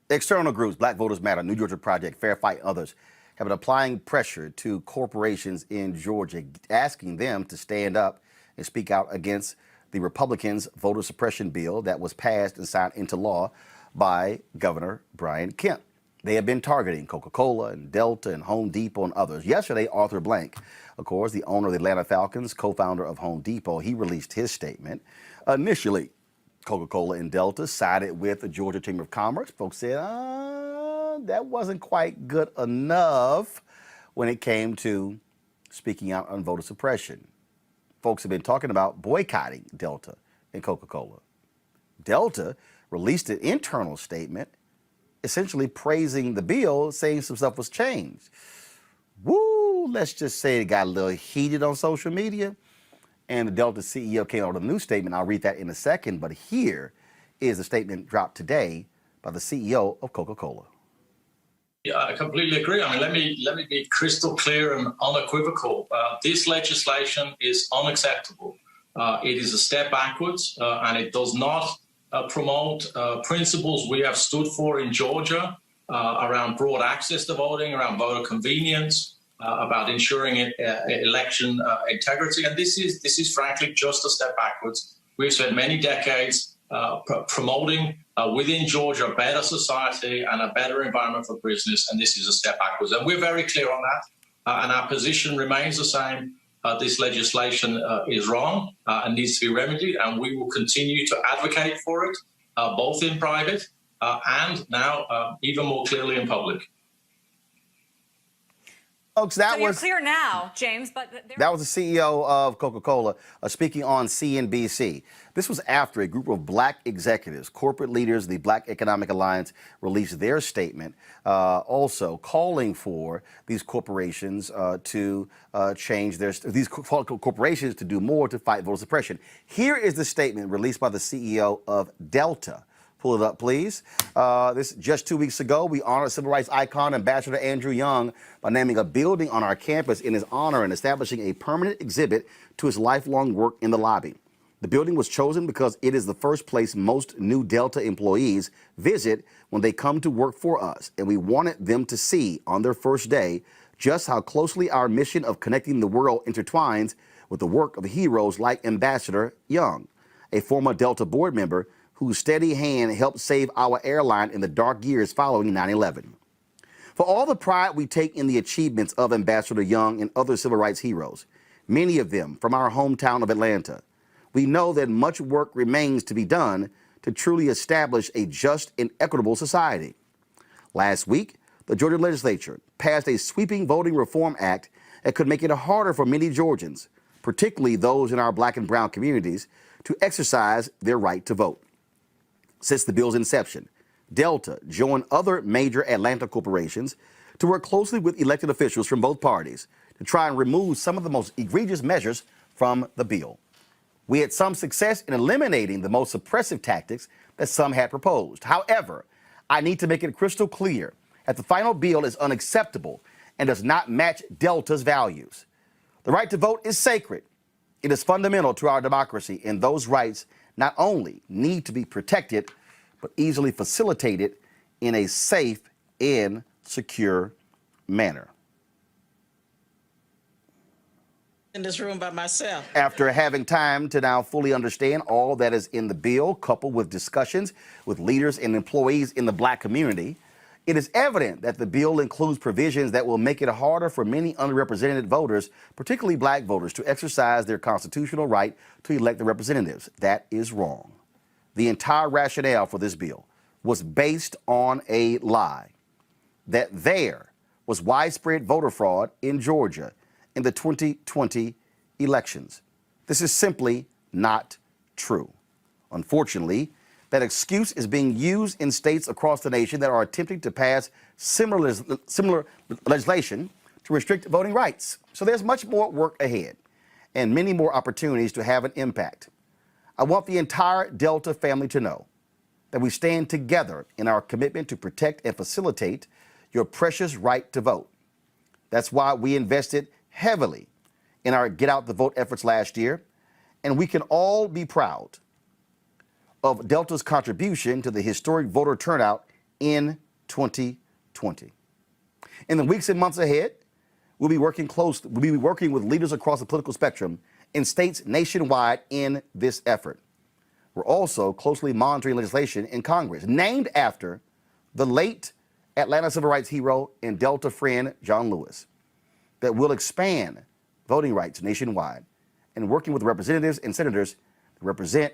External groups, Black Voters Matter, New Georgia Project, Fair Fight, others have been applying pressure to corporations in Georgia, asking them to stand up and speak out against the Republicans' voter suppression bill that was passed and signed into law by Governor Brian Kemp. They have been targeting Coca-Cola and Delta and Home Depot and others. Yesterday, Arthur Blank, of course, the owner of the Atlanta Falcons, co-founder of Home Depot, he released his statement. Initially, Coca-Cola and Delta sided with the Georgia Chamber of Commerce. Folks said, that wasn't quite good enough when it came to speaking out on voter suppression. Folks have been talking about boycotting Delta and Coca-Cola. Delta released an internal statement essentially praising the bill, saying some stuff was changed. Woo, let's just say it got a little heated on social media, and the Delta CEO came out with a new statement. I'll read that in a second, but here is the statement dropped today by the CEO of Coca-Cola. Yeah, I completely agree. I mean, let me be crystal clear and unequivocal. This legislation is unacceptable. It is a step backwards, and it does not promote principles we have stood for in Georgia around broad access to voting, around voter convenience, about ensuring election integrity. And this is frankly just a step backwards. We've spent many decades promoting within Georgia a better society and a better environment for business, and this is a step backwards. And we're very clear on that, and our position remains the same. This legislation is wrong and needs to be remedied, and we will continue to advocate for it, both in private and now even more clearly in public. Folks, that you're was clear now, James, but that was the CEO of Coca-Cola speaking on CNBC. This was after a group of black executives, corporate leaders, the Black Economic Alliance, released their statement, also calling for these corporations to change these corporations to do more to fight voter suppression. Here is the statement released by the CEO of Delta. Pull it up, please. This just 2 weeks ago, we honored civil rights icon Ambassador Andrew Young by naming a building on our campus in his honor and establishing a permanent exhibit to his lifelong work in the lobby. The building was chosen because it is the first place most new Delta employees visit when they come to work for us, and we wanted them to see on their first day just how closely our mission of connecting the world intertwines with the work of heroes like Ambassador Young, a former Delta board member whose steady hand helped save our airline in the dark years following 9/11. For all the pride we take in the achievements of Ambassador Young and other civil rights heroes, many of them from our hometown of Atlanta, we know that much work remains to be done to truly establish a just and equitable society. Last week, the Georgia legislature passed a sweeping voting reform act that could make it harder for many Georgians, particularly those in our black and brown communities, to exercise their right to vote. Since the bill's inception, Delta joined other major Atlanta corporations to work closely with elected officials from both parties to try and remove some of the most egregious measures from the bill. We had some success in eliminating the most suppressive tactics that some had proposed. However, I need to make it crystal clear that the final bill is unacceptable and does not match Delta's values. The right to vote is sacred. It is fundamental to our democracy, and those rights not only need to be protected, but easily facilitated in a safe and secure manner. In this room by myself. After having time to now fully understand all that is in the bill, coupled with discussions with leaders and employees in the black community, it is evident that the bill includes provisions that will make it harder for many underrepresented voters, particularly black voters, to exercise their constitutional right to elect their representatives. That is wrong. The entire rationale for this bill was based on a lie, that there was widespread voter fraud in Georgia in the 2020 elections. This is simply not true. Unfortunately, that excuse is being used in states across the nation that are attempting to pass similar legislation to restrict voting rights. So there's much more work ahead and many more opportunities to have an impact. I want the entire Delta family to know that we stand together in our commitment to protect and facilitate your precious right to vote. That's why we invested heavily in our Get Out the Vote efforts last year, and we can all be proud of Delta's contribution to the historic voter turnout in 2020. In the weeks and months ahead, we'll be working with leaders across the political spectrum in states nationwide in this effort. We're also closely monitoring legislation in Congress named after the late Atlanta civil rights hero and Delta friend John Lewis that will expand voting rights nationwide and working with representatives and senators to represent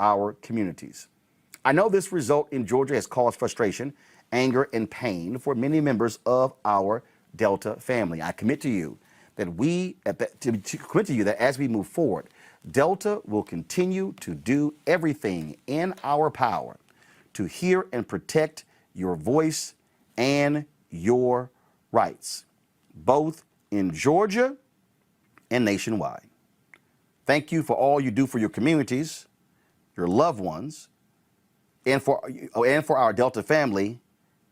our communities. I know this result in Georgia has caused frustration, anger, and pain for many members of our Delta family. I commit to you that as we move forward, Delta will continue to do everything in our power to hear and protect your voice and your rights, both in Georgia and nationwide. Thank you for all you do for your communities, your loved ones, and for our Delta family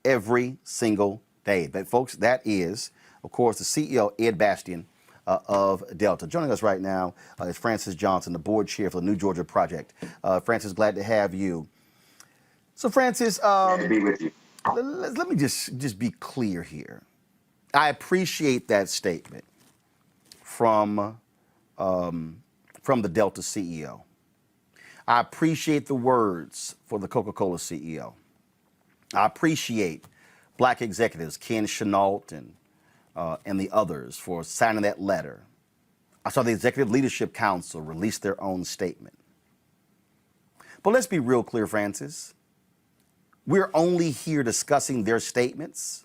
every single day. But folks, that is, of course, the CEO, Ed Bastian, of Delta. Joining us right now is Francis Johnson, the board chair for the New Georgia Project. Francis, glad to have you. So, Francis, glad to be with you. Let me just be clear here. I appreciate that statement from the Delta CEO. I appreciate the words for the Coca-Cola CEO. I appreciate Black executives, Ken Chenault and the others, for signing that letter. I saw the Executive Leadership Council release their own statement. But let's be real clear, Francis. We're only here discussing their statements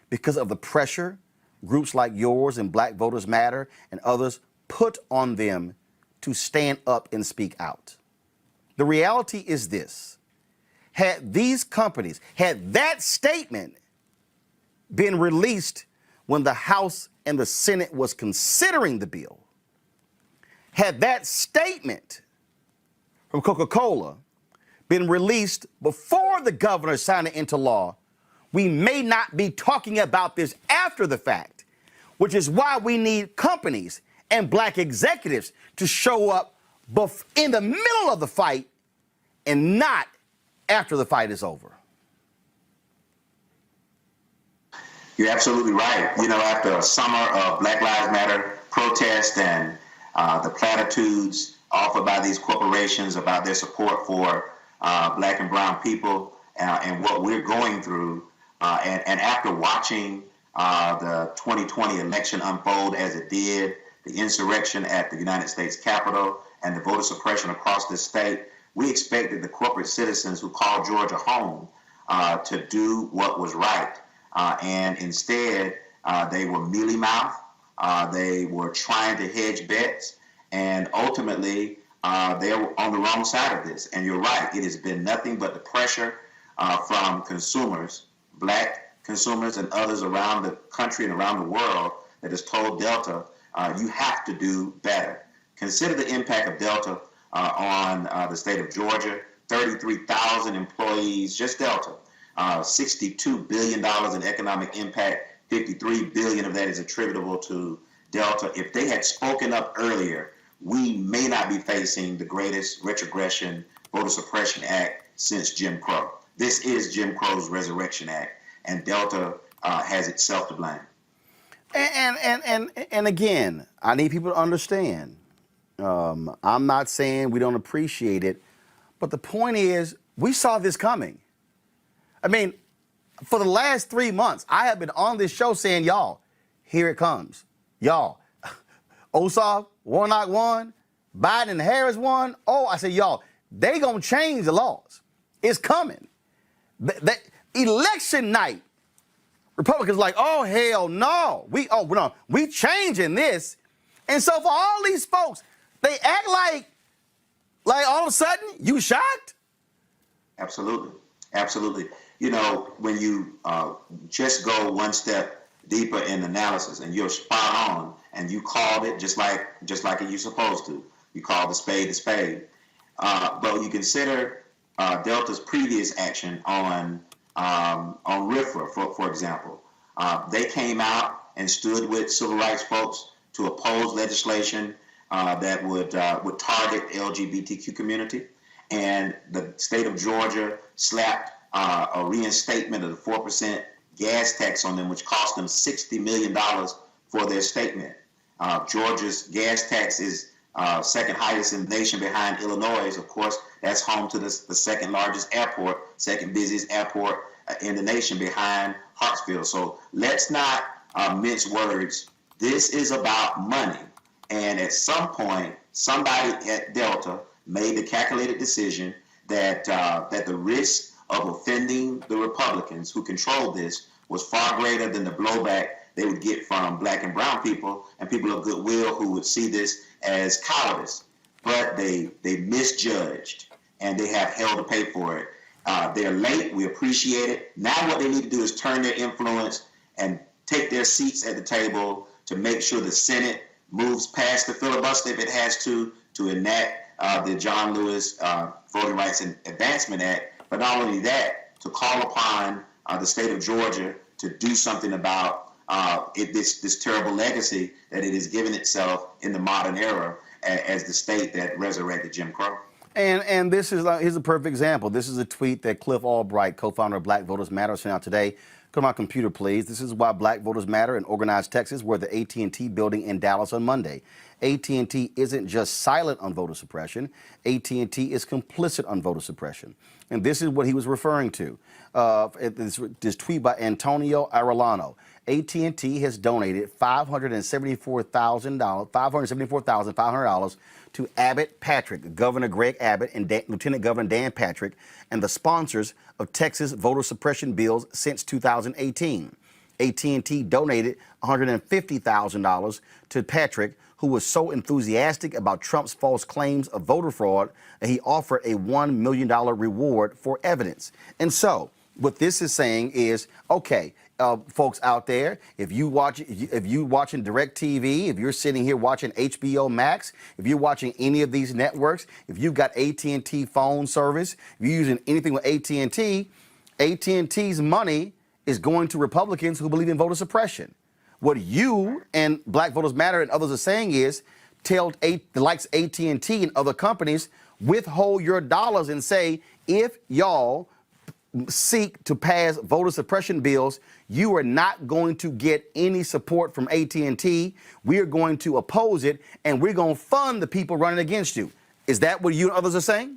because of the pressure groups like yours and Black Voters Matter and others put on them to stand up and speak out. The reality is this: had that statement been released when the House and the Senate was considering the bill, had that statement from Coca-Cola been released before the governor signed it into law, we may not be talking about this after the fact, which is why we need companies and Black executives to show up in the middle of the fight and not after the fight is over. You're absolutely right. You know, after a summer of Black Lives Matter protests and the platitudes offered by these corporations about their support for Black and brown people and what we're going through, and after watching the 2020 election unfold as it did, the insurrection at the United States Capitol and the voter suppression across this state, we expected the corporate citizens who called Georgia home to do what was right. And instead, they were mealy-mouthed. They were trying to hedge bets. And ultimately, they were on the wrong side of this. And you're right. It has been nothing but the pressure from consumers, Black consumers and others around the country and around the world, that has told Delta, you have to do better. Consider the impact of Delta on the state of Georgia. 33,000 employees, just Delta. $62 billion in economic impact. 53 billion of that is attributable to Delta. If they had spoken up earlier, we may not be facing the greatest retrogression voter suppression act since Jim Crow. This is Jim Crow's Resurrection Act, and Delta has itself to blame. And again, I need people to understand. I'm not saying we don't appreciate it, but the point is, we saw this coming. I mean, for the last 3 months, I have been on this show saying, y'all, here it comes. Y'all, Ossoff, Warnock won, Biden and Harris won. Oh, I said, y'all, they gonna change the laws. It's coming. The election night, Republicans like, oh, hell no. We changing this. And so for all these folks, they act like all of a sudden you shocked? Absolutely. Absolutely. You know, when you just go one step deeper in analysis and you're spot on and you called it just like you're supposed to. You called the spade a spade. But you consider Delta's previous action on RFRA, for example. They came out and stood with civil rights folks to oppose legislation that would target the LGBTQ community. And the state of Georgia slapped a reinstatement of the 4% gas tax on them, which cost them $60 million for their statement. Georgia's gas tax is second highest in the nation behind Illinois. Of course, that's home to the second largest airport, second busiest airport in the nation behind Hartsfield. So let's not mince words. This is about money. And at some point, somebody at Delta made the calculated decision that the risk of offending the Republicans who controlled this was far greater than the blowback they would get from black and brown people and people of goodwill who would see this as cowardice. But they misjudged, and they have hell to pay for it. They're late. We appreciate it. Now what they need to do is turn their influence and take their seats at the table to make sure the Senate moves past the filibuster if it has to enact the John Lewis Voting Rights and Advancement Act. But not only that, to call upon the state of Georgia to do something about this terrible legacy that it has given itself in the modern era as the state that resurrected Jim Crow. And this is here's a perfect example. This is a tweet that Cliff Albright, co-founder of Black Voters Matter, sent out today. Come to my computer, please. This is why Black Voters Matter in organized Texas were at the AT&T building in Dallas on Monday. AT&T isn't just silent on voter suppression. AT&T is complicit on voter suppression. And this is what he was referring to. This tweet by Antonio Arellano. AT&T has donated $574,500 to Abbott Patrick, Governor Greg Abbott, and Lieutenant Governor Dan Patrick, and the sponsors of Texas voter suppression bills since 2018. AT&T donated $150,000 to Patrick, who was so enthusiastic about Trump's false claims of voter fraud that he offered a $1 million reward for evidence. And so what this is saying is, okay, folks out there, if you watching DirecTV, if you're sitting here watching HBO Max, if you're watching any of these networks, if you've got AT&T phone service, if you're using anything with AT&T, AT&T's money is going to Republicans who believe in voter suppression. What you and Black Voters Matter and others are saying is, tell the likes of AT&T and other companies, withhold your dollars and say, if y'all seek to pass voter suppression bills, you are not going to get any support from AT&T. We're going to oppose it, and we're going to fund the people running against you. Is that what you and others are saying?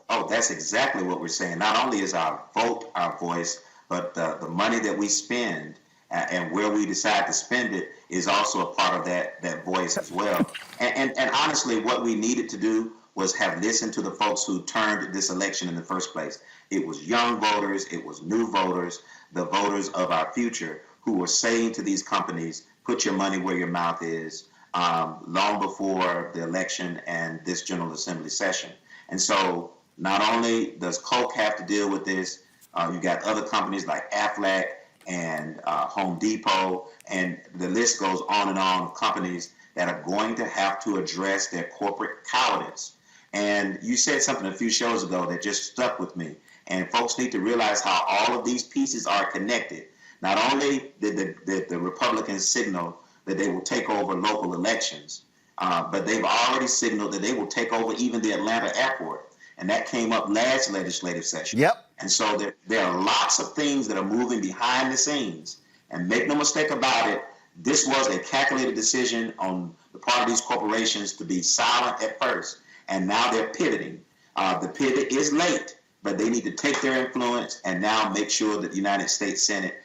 Oh, that's exactly what we're saying. Not only is our vote our voice, but the money that we spend and where we decide to spend it is also a part of that voice as well. And honestly, what we needed to do was have listened to the folks who turned this election in the first place. It was young voters, it was new voters, the voters of our future who were saying to these companies, put your money where your mouth is, long before the election and this General Assembly session. And so not only does Coke have to deal with this, you got other companies like Aflac and Home Depot, and the list goes on of companies that are going to have to address their corporate cowardice. And you said something a few shows ago that just stuck with me. And folks need to realize how all of these pieces are connected. Not only did the Republicans signal that they will take over local elections, but they've already signaled that they will take over even the Atlanta airport. And that came up last legislative session. Yep. And so there are lots of things that are moving behind the scenes. And make no mistake about it, this was a calculated decision on the part of these corporations to be silent at first. And now they're pivoting. The pivot is late, but they need to take their influence and now make sure that the United States Senate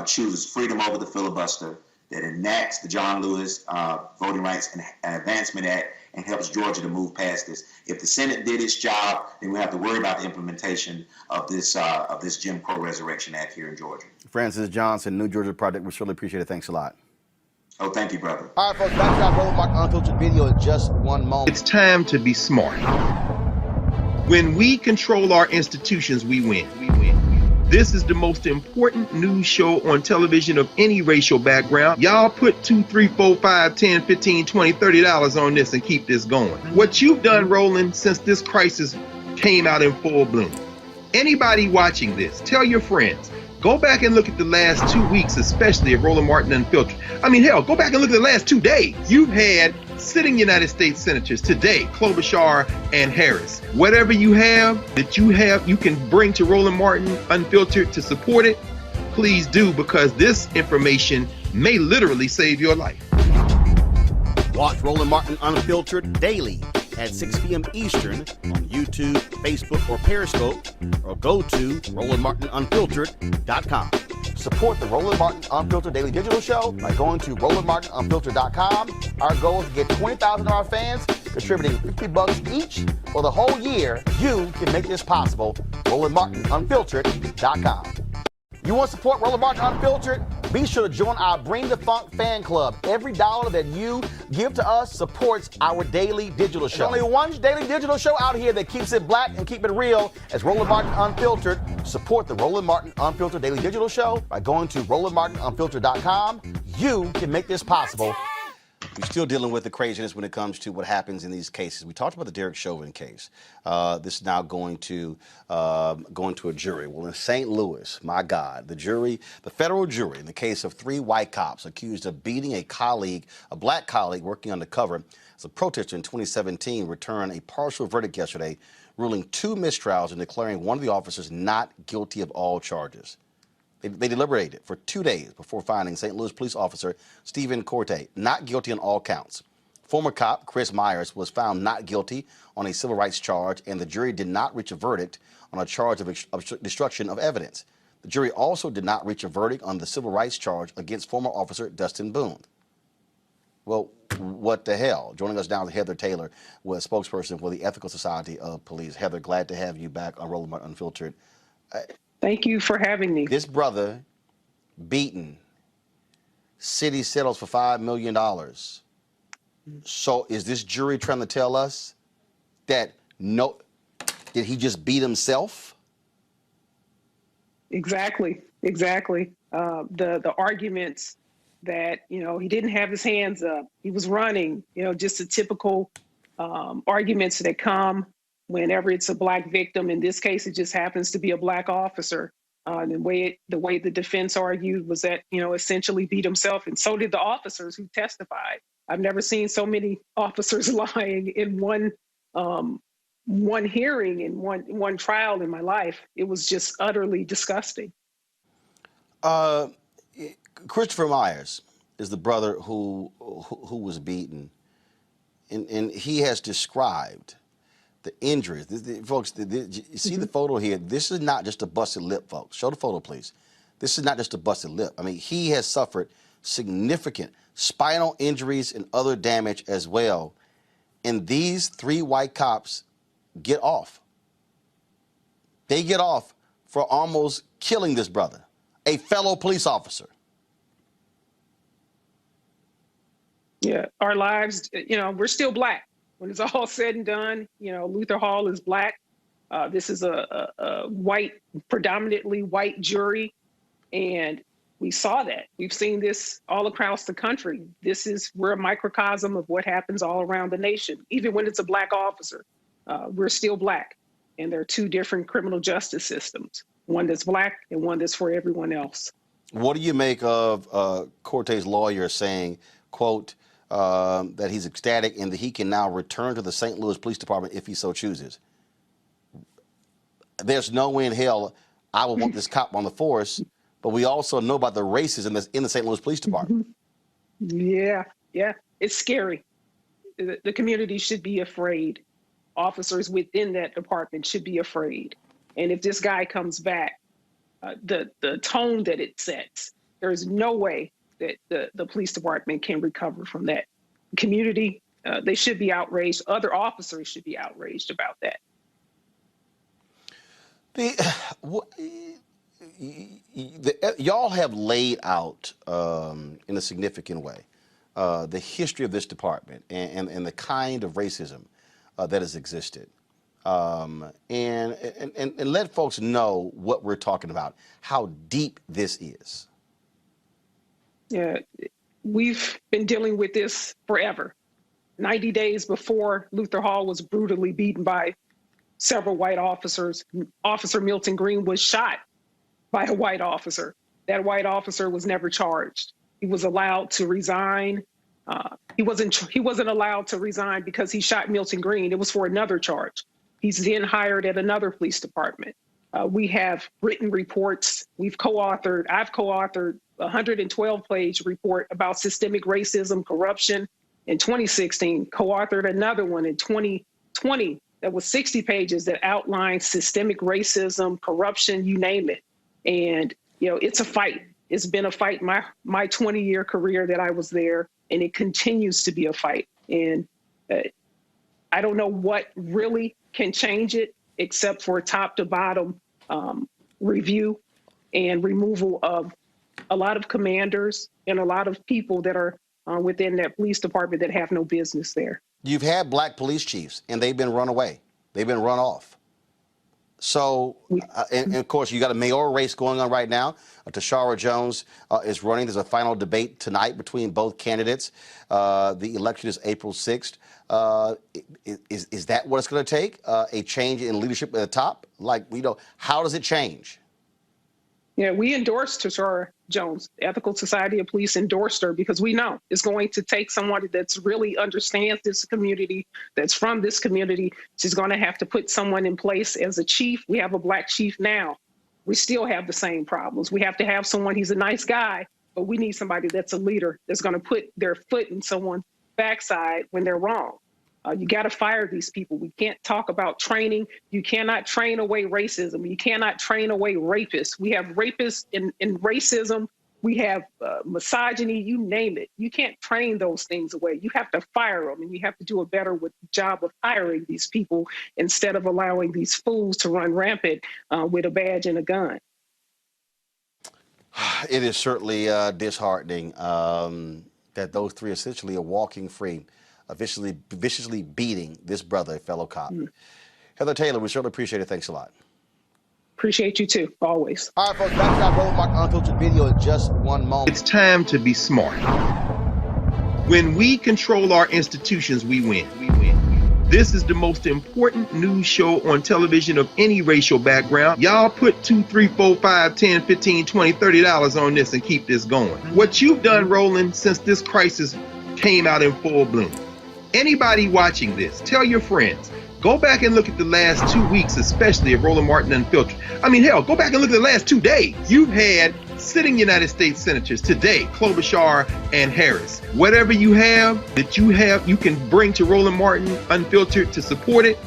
chooses freedom over the filibuster, that enacts the John Lewis Voting Rights and Advancement Act, and helps Georgia to move past this. If the Senate did its job, then we have to worry about the implementation of this Jim Crow Resurrection Act here in Georgia. Francis Johnson, New Georgia Project, we surely appreciate it. Thanks a lot. Oh, thank you, brother. All right, folks, back to our Roland Martin Unfiltered video in just one moment. It's time to be smart. When we control our institutions, we win. This is the most important news show on television of any racial background. Y'all put $2, $3, $4, $5, $10, $15, $20, $30 on this and keep this going. What you've done, Roland, since this crisis came out in full bloom. Anybody watching this, tell your friends. Go back and look at the last 2 weeks, especially of Roland Martin Unfiltered. I mean, hell, go back and look at the last 2 days. You've had sitting United States senators today, Klobuchar and Harris. Whatever you have, you can bring to Roland Martin Unfiltered to support it, please do, because this information may literally save your life. Watch Roland Martin Unfiltered daily at 6 p.m. Eastern on YouTube, Facebook, or Periscope, or go to RolandMartinUnfiltered.com. Support the Roland Martin Unfiltered Daily Digital Show by going to RolandMartinUnfiltered.com. Our goal is to get 20,000 of our fans contributing $50 each for the whole year. You can make this possible. RolandMartinUnfiltered.com. You want to support Roland Martin Unfiltered? Be sure to join our Bring the Funk fan club. Every dollar that you give to us supports our daily digital show. There's only one daily digital show out here that keeps it black and keep it real. As Roland Martin Unfiltered. Support the Roland Martin Unfiltered Daily Digital Show by going to RolandMartinUnfiltered.com. You can make this possible. We're still dealing with the craziness when it comes to what happens in these cases. We talked about the Derek Chauvin case. This is now going to a jury. Well, in St. Louis, my God, the federal jury in the case of 3 white cops accused of beating a black colleague working undercover as a protester in 2017, returned a partial verdict yesterday, ruling 2 mistrials and declaring one of the officers not guilty of all charges. They deliberated for 2 days before finding St. Louis police officer Stephen Corte not guilty on all counts. Former cop Chris Myers was found not guilty on a civil rights charge, and the jury did not reach a verdict on a charge of destruction of evidence. The jury also did not reach a verdict on the civil rights charge against former officer Dustin Boone. Well, what the hell? Joining us now is Heather Taylor, was spokesperson for the Ethical Society of Police. Heather, glad to have you back on Roland Martin Unfiltered. Thank you for having me. This brother beaten, city settles for $5 million. So is this jury trying to tell us that did he just beat himself? Exactly. The arguments that, he didn't have his hands up, he was running, just the typical arguments that come whenever it's a black victim. In this case, it just happens to be a black officer. The way the defense argued was that, essentially beat himself, and so did the officers who testified. I've never seen so many officers lying in one hearing, in one trial in my life. It was just utterly disgusting. Christopher Myers is the brother who was beaten, and he has described the injuries. Folks, you see the photo here? This is not just a busted lip, folks. Show the photo, please. This is not just a busted lip. I mean, he has suffered significant spinal injuries and other damage as well. And these 3 white cops get off. They get off for almost killing this brother, a fellow police officer. Yeah, our lives, we're still black. When it's all said and done, Luther Hall is black. This is a predominantly white jury. And we saw that. We've seen this all across the country. We're a microcosm of what happens all around the nation. Even when it's a black officer, we're still black. And there are 2 different criminal justice systems, one that's black and one that's for everyone else. What do you make of Corte's lawyer saying, quote, that he's ecstatic and that he can now return to the St. Louis Police Department if he so chooses? There's no way in hell I would want this cop on the force, but we also know about the racism that's in the St. Louis Police Department. Yeah, it's scary. The community should be afraid. Officers within that department should be afraid. And if this guy comes back, the tone that it sets, there's no way that the police department can recover from that. Community, they should be outraged. Other officers should be outraged about that. Y'all have laid out in a significant way the history of this department and the kind of racism that has existed. And let folks know what we're talking about, how deep this is. Yeah, we've been dealing with this forever. 90 days before Luther Hall was brutally beaten by several white officers, Officer Milton Green was shot by a white officer. That white officer was never charged. He was allowed to resign. He wasn't allowed to resign because he shot Milton Green. It was for another charge. He's then hired at another police department. We have written reports. I've co-authored a 112-page report about systemic racism, corruption in 2016, co-authored another one in 2020 that was 60 pages that outlined systemic racism, corruption, you name it. And, you know, it's a fight. It's been a fight my 20-year career that I was there, and it continues to be a fight. And I don't know what really can change it except for top to bottom review and removal of a lot of commanders and a lot of people that are within that police department that have no business there. You've had black police chiefs, and they've been run away. They've been run off. So, and of course, you got a mayoral race going on right now. Tashara Jones is running. There's a final debate tonight between both candidates. The election is April 6th. Is that what it's going to take? A change in leadership at the top? Like, you know, how does it change? Yeah, we endorsed Tashara Jones. The Ethical Society of Police endorsed her because we know it's going to take someone that's really understands this community, that's from this community. She's going to have to put someone in place as a chief. We have a black chief now. We still have the same problems. We have to have someone, he's a nice guy, but we need somebody that's a leader, that's going to put their foot in someone's backside when they're wrong. You got to fire these people. We can't talk about training. You cannot train away racism. You cannot train away rapists. We have rapists in racism. We have misogyny, you name it. You can't train those things away. You have to fire them, and you have to do a better job of hiring these people instead of allowing these fools to run rampant with a badge and a gun. It is certainly disheartening that those three essentially are walking free, viciously beating this brother, fellow cop. Heather Taylor, we certainly appreciate it. Thanks a lot. Appreciate you too, always. All right, folks, back to our Roland Martin Unfiltered video in just one moment. It's time to be smart. When we control our institutions, we win. This is the most important news show on television of any racial background. Y'all put $2, $3, $4, $5, $10, $15, $20, $30 on this and keep this going. What you've done, Roland, since this crisis came out in full bloom. Anybody watching this, tell your friends. Go back and look at the last 2 weeks, especially of Roland Martin Unfiltered. I mean, hell, go back and look at the last 2 days. You've had sitting United States senators today, Klobuchar and Harris. Whatever you have that you can bring to Roland Martin Unfiltered to support it,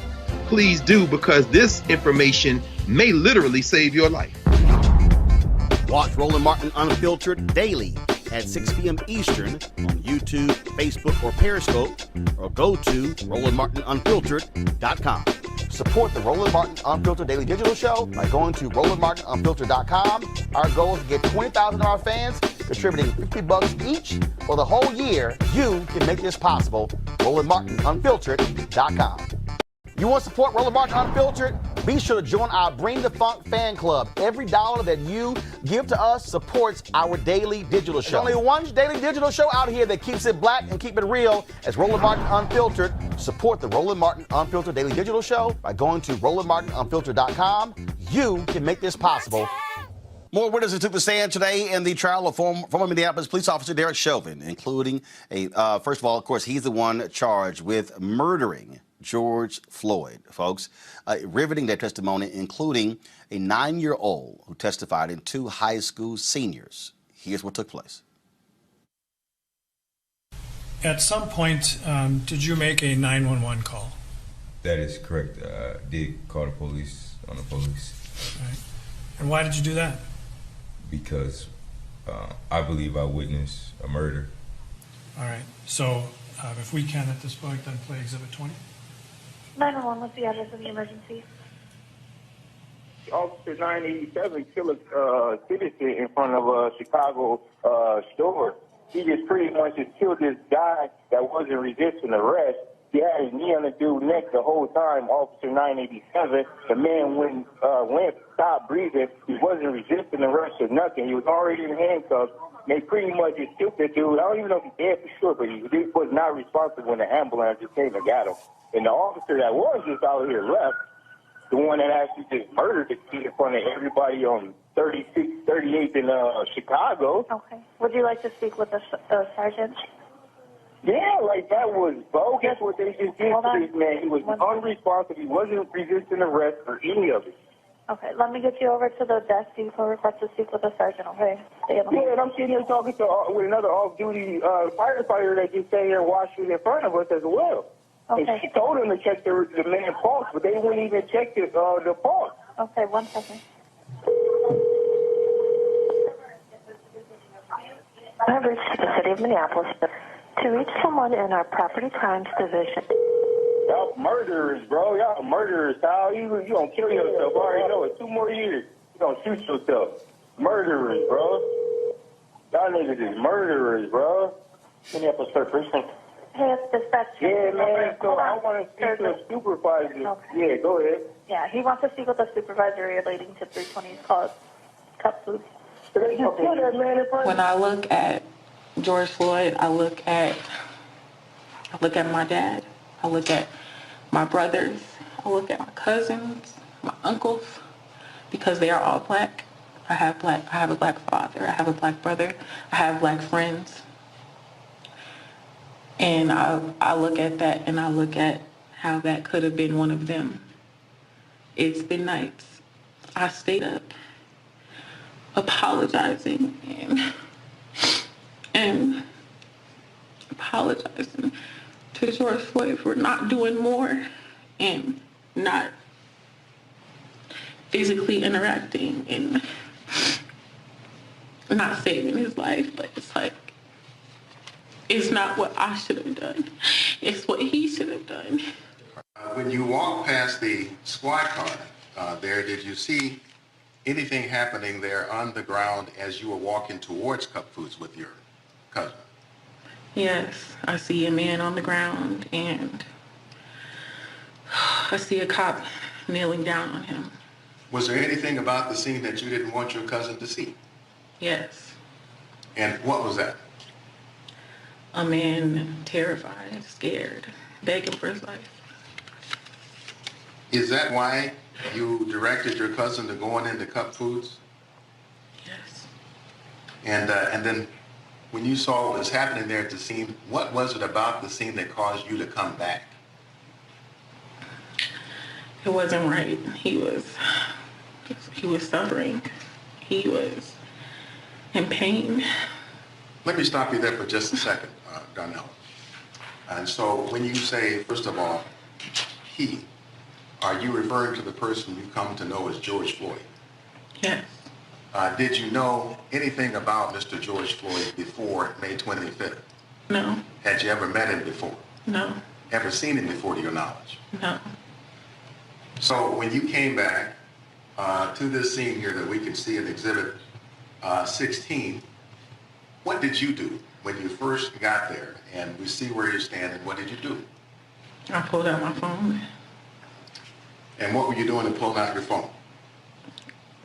please do, because this information may literally save your life. Watch Roland Martin Unfiltered daily at 6 p.m. Eastern on YouTube, Facebook, or Periscope, or go to RolandMartinUnfiltered.com. Support the Roland Martin Unfiltered Daily Digital Show by going to RolandMartinUnfiltered.com. Our goal is to get 20,000 of our fans contributing $50 each for the whole year. You can make this possible. RolandMartinUnfiltered.com. You want to support Roland Martin Unfiltered? Be sure to join our Bring the Funk fan club. Every dollar that you give to us supports our daily digital show. There's only one daily digital show out here that keeps it black and keep it real. It's Roland Martin Unfiltered. Support the Roland Martin Unfiltered Daily Digital Show by going to RolandMartinUnfiltered.com. You can make this possible. More witnesses took the stand today in the trial of former Minneapolis police officer Derek Chauvin, including first of all, of course, he's the one charged with murdering George Floyd, folks. Riveting their testimony, including a 9-year-old who testified and 2 high school seniors. Here's what took place. At some point, did you make a 911 call? That is correct. I did call the police on the police. Right. And why did you do that? Because I believe I witnessed a murder. All right. So if we can at this point, then play Exhibit 20. 911, what's the address of the emergency? Officer 987 killed a citizen in front of a Chicago store. he just pretty much just killed this guy that wasn't resisting arrest. He had his knee on the dude's neck the whole time, Officer 987. The man went limp, stopped breathing. He wasn't resisting arrest or nothing. He was already in handcuffs. They pretty much just killed the dude. I don't even know if he's dead for sure, but he was not responsible when the ambulance just came and got him. And the officer that was just out here left, the one that actually just murdered the kid in front of everybody on 38th in Chicago. Okay. Would you like to speak with the sergeant? Yeah, like that was bogus what they just did to this man. He was unresponsive. He wasn't resisting arrest or any of it. Okay, let me get you over to the desk. You can request to speak with the sergeant, okay? Stay on the Yeah, and I'm sitting here talking with another off-duty firefighter that just sat here and watched it in front of us as well. Okay. And she told him to check the man's pulse, but they wouldn't even check the pulse. Okay, 1 second. I have reached the city of Minneapolis. To reach someone in our property crimes division. Y'all murderers, bro. Y'all murderers, Kyle. You gonna kill yourself. I already know it. 2 more years. You gonna shoot yourself. Murderers, bro. Y'all niggas is murderers, bro. Minneapolis Third Precinct. Hey, it's dispatch. Yeah, man. So I want to speak to a supervisor. Okay. Yeah, go ahead. Yeah, he wants to speak with a supervisor relating to 320's called cup food. When I look at George Floyd, I look at my dad, I look at my brothers, I look at my cousins, my uncles, because they are all black. I have a black father, I have a black brother, I have black friends. And I look at that and I look at how that could have been one of them. It's been nights. I stayed up apologizing and apologizing to George Floyd for not doing more and not physically interacting and not saving his life. But it's like, it's not what I should have done. It's what he should have done. When you walked past the squad car there, did you see anything happening there on the ground as you were walking towards Cup Foods with your cousin? Yes, I see a man on the ground and I see a cop kneeling down on him. Was there anything about the scene that you didn't want your cousin to see? Yes. And what was that? A man terrified, scared, begging for his life. Is that why you directed your cousin to going into Cup Foods? Yes. And then when you saw what was happening there at the scene, what was it about the scene that caused you to come back? It wasn't right. He was suffering. He was in pain. Let me stop you there for just a second, Darnell. And so when you say, first of all, he, are you referring to the person you come to know as George Floyd? Yes. Did you know anything about Mr. George Floyd before May 25th? No. Had you ever met him before? No. Ever seen him before to your knowledge? No. So when you came back to this scene here that we can see in Exhibit 16, what did you do when you first got there and we see where you're standing? What did you do? I pulled out my phone. And what were you doing to pull out your phone?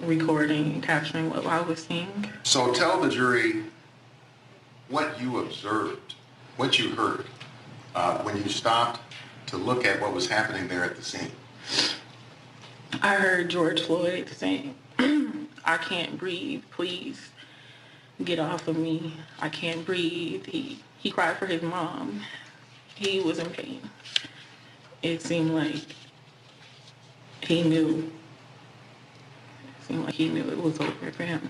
Recording and capturing what I was seeing. So tell the jury what you observed, what you heard when you stopped to look at what was happening there at the scene. I heard George Floyd saying, I can't breathe, please get off of me. I can't breathe. He cried for his mom. He was in pain. It seemed like he knew. It seemed like he knew it was over for him.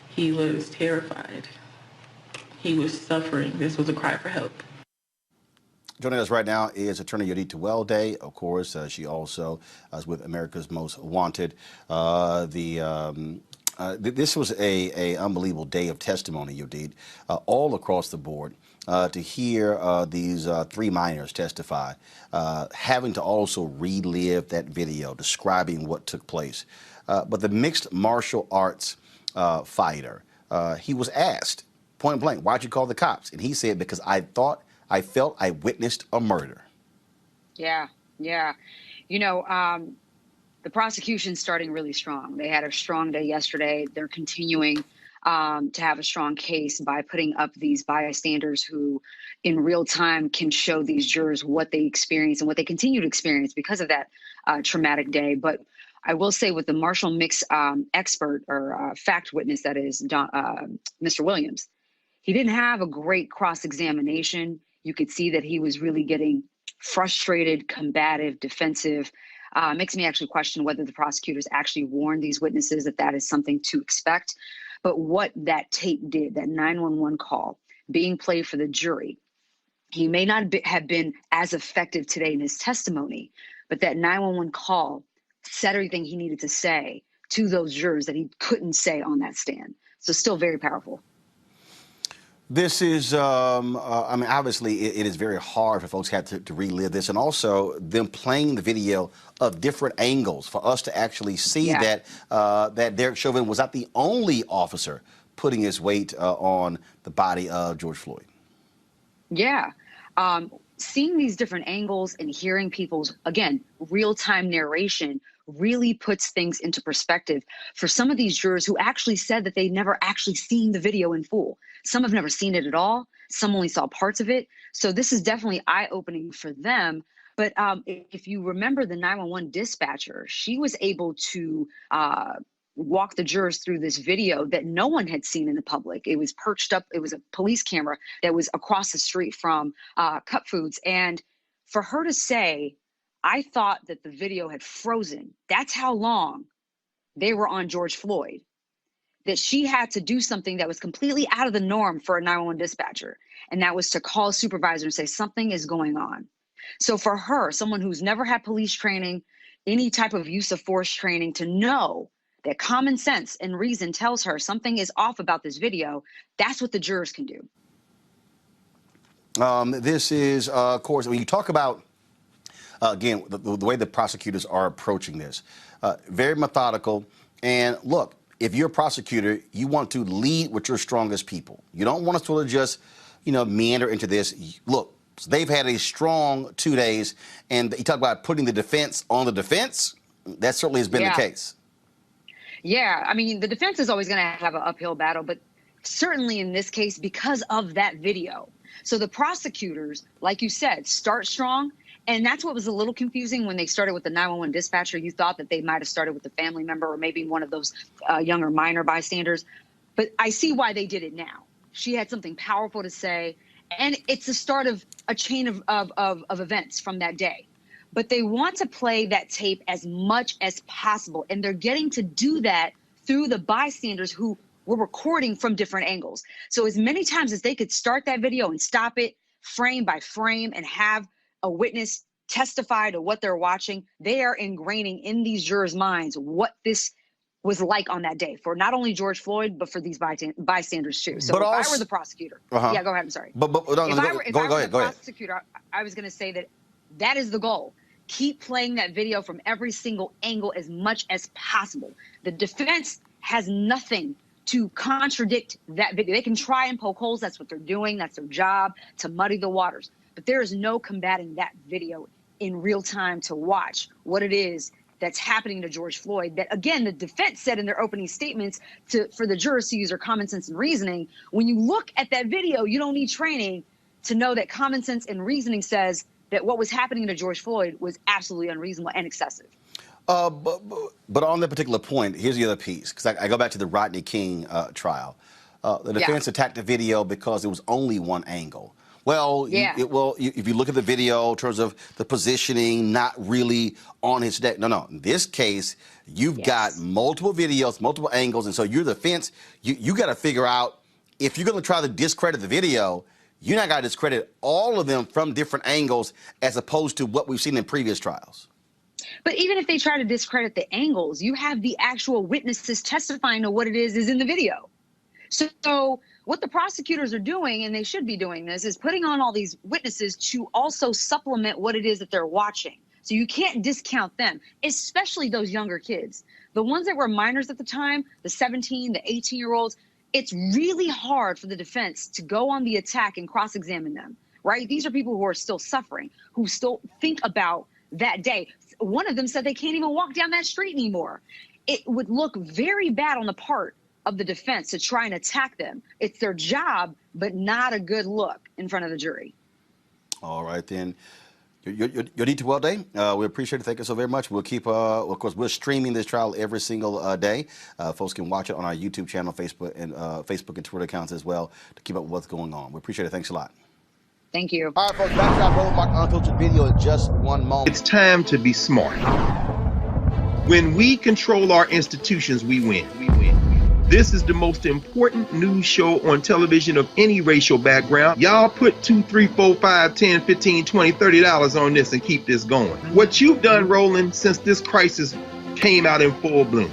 He was terrified. He was suffering. This was a cry for help. Joining us right now is attorney Yodita Welde. Of course, she also is with America's Most Wanted. This was a unbelievable day of testimony, Yodita, all across the board. To hear these 3 minors testify, having to also relive that video, describing what took place. But the mixed martial arts fighter, he was asked point blank, why'd you call the cops? And he said, because I felt I witnessed a murder. Yeah, yeah. You know, the prosecution's starting really strong. They had a strong day yesterday. They're continuing to have a strong case by putting up these bystanders who in real time can show these jurors what they experience and what they continue to experience because of that traumatic day. But I will say with the Marshall Mix expert or fact witness, that is Mr. Williams, he didn't have a great cross-examination. You could see that he was really getting frustrated, combative, defensive. Makes me actually question whether the prosecutors actually warned these witnesses that that is something to expect. But what that tape did, that 911 call being played for the jury, he may not have been as effective today in his testimony, but that 911 call said everything he needed to say to those jurors that he couldn't say on that stand. So still very powerful. This is, I mean, obviously it is very hard for folks to relive this, and also them playing the video of different angles for us to actually see that that Derek Chauvin was not the only officer putting his weight on the body of George Floyd. Yeah. Seeing these different angles and hearing people's, again, real-time narration really puts things into perspective for some of these jurors who actually said that they never actually seen the video in full. Some have never seen it at all. Some only saw parts of it. So this is definitely eye-opening for them. But if you remember the 911 dispatcher, she was able to walk the jurors through this video that no one had seen in the public. It was perched up. It was a police camera that was across the street from Cup Foods. And for her to say, I thought that the video had frozen. That's how long they were on George Floyd, that she had to do something that was completely out of the norm for a 911 dispatcher. And that was to call a supervisor and say something is going on. So for her, someone who's never had police training, any type of use of force training, to know that common sense and reason tells her something is off about this video, that's what the jurors can do. This is, of course, when you talk about, again, the way the prosecutors are approaching this, very methodical. And look, if you're a prosecutor, you want to lead with your strongest people. You don't want to sort of just, meander into this. Look, they've had a strong 2 days, and you talk about putting the defense on the defense. That certainly has been the case. Yeah, I mean, the defense is always going to have an uphill battle, but certainly in this case, because of that video. So the prosecutors, like you said, start strong. And that's what was a little confusing when they started with the 911 dispatcher. You thought that they might have started with a family member or maybe one of those younger minor bystanders. But I see why they did it now. She had something powerful to say, and it's the start of a chain of events from that day. But they want to play that tape as much as possible. And they're getting to do that through the bystanders who were recording from different angles. So as many times as they could start that video and stop it frame by frame and have a witness testify to what they're watching, they are ingraining in these jurors' minds what this was like on that day for not only George Floyd, but for these bystanders too. So if I were the prosecutor, yeah, go ahead, I'm sorry. But if I were the prosecutor, I was gonna say that is the goal. Keep playing that video from every single angle as much as possible. The defense has nothing to contradict that video. They can try and poke holes. That's what they're doing. That's their job, to muddy the waters. But there is no combating that video in real time to watch what it is that's happening to George Floyd. That, again, the defense said in their opening statements for the jurors to use their common sense and reasoning. When you look at that video, you don't need training to know that common sense and reasoning says that what was happening to George Floyd was absolutely unreasonable and excessive. But on that particular point, here's the other piece, because I go back to the Rodney King trial. The defense attacked the video because it was only one angle. Well, if you look at the video in terms of the positioning, not really on his neck. No. In this case, you've got multiple videos, multiple angles, and so your defense, you got to figure out, if you're going to try to discredit the video, you're not going to discredit all of them from different angles as opposed to what we've seen in previous trials. But even if they try to discredit the angles, you have the actual witnesses testifying to what it is in the video. So what the prosecutors are doing, and they should be doing this, is putting on all these witnesses to also supplement what it is that they're watching. So you can't discount them, especially those younger kids. The ones that were minors at the time, the 17, the 18-year-olds, it's really hard for the defense to go on the attack and cross-examine them, right? These are people who are still suffering, who still think about that day. One of them said they can't even walk down that street anymore. It would look very bad on the part of the defense to try and attack them. It's their job, but not a good look in front of the jury. All right, then. Your D2L day. We appreciate it. Thank you so very much. We'll keep, of course, we're streaming this trial every single day. Folks can watch it on our YouTube channel, Facebook and Twitter accounts as well to keep up with what's going on. We appreciate it. Thanks a lot. Thank you. All right, folks, back to our Roland Martin Unfiltered video in just one moment. It's time to be smart. When we control our institutions, we win. This is the most important news show on television of any racial background. Y'all put $2, $3, $4, $5, $10, $15, $20, $30 on this and keep this going. What you've done, Roland, since this crisis came out in full bloom.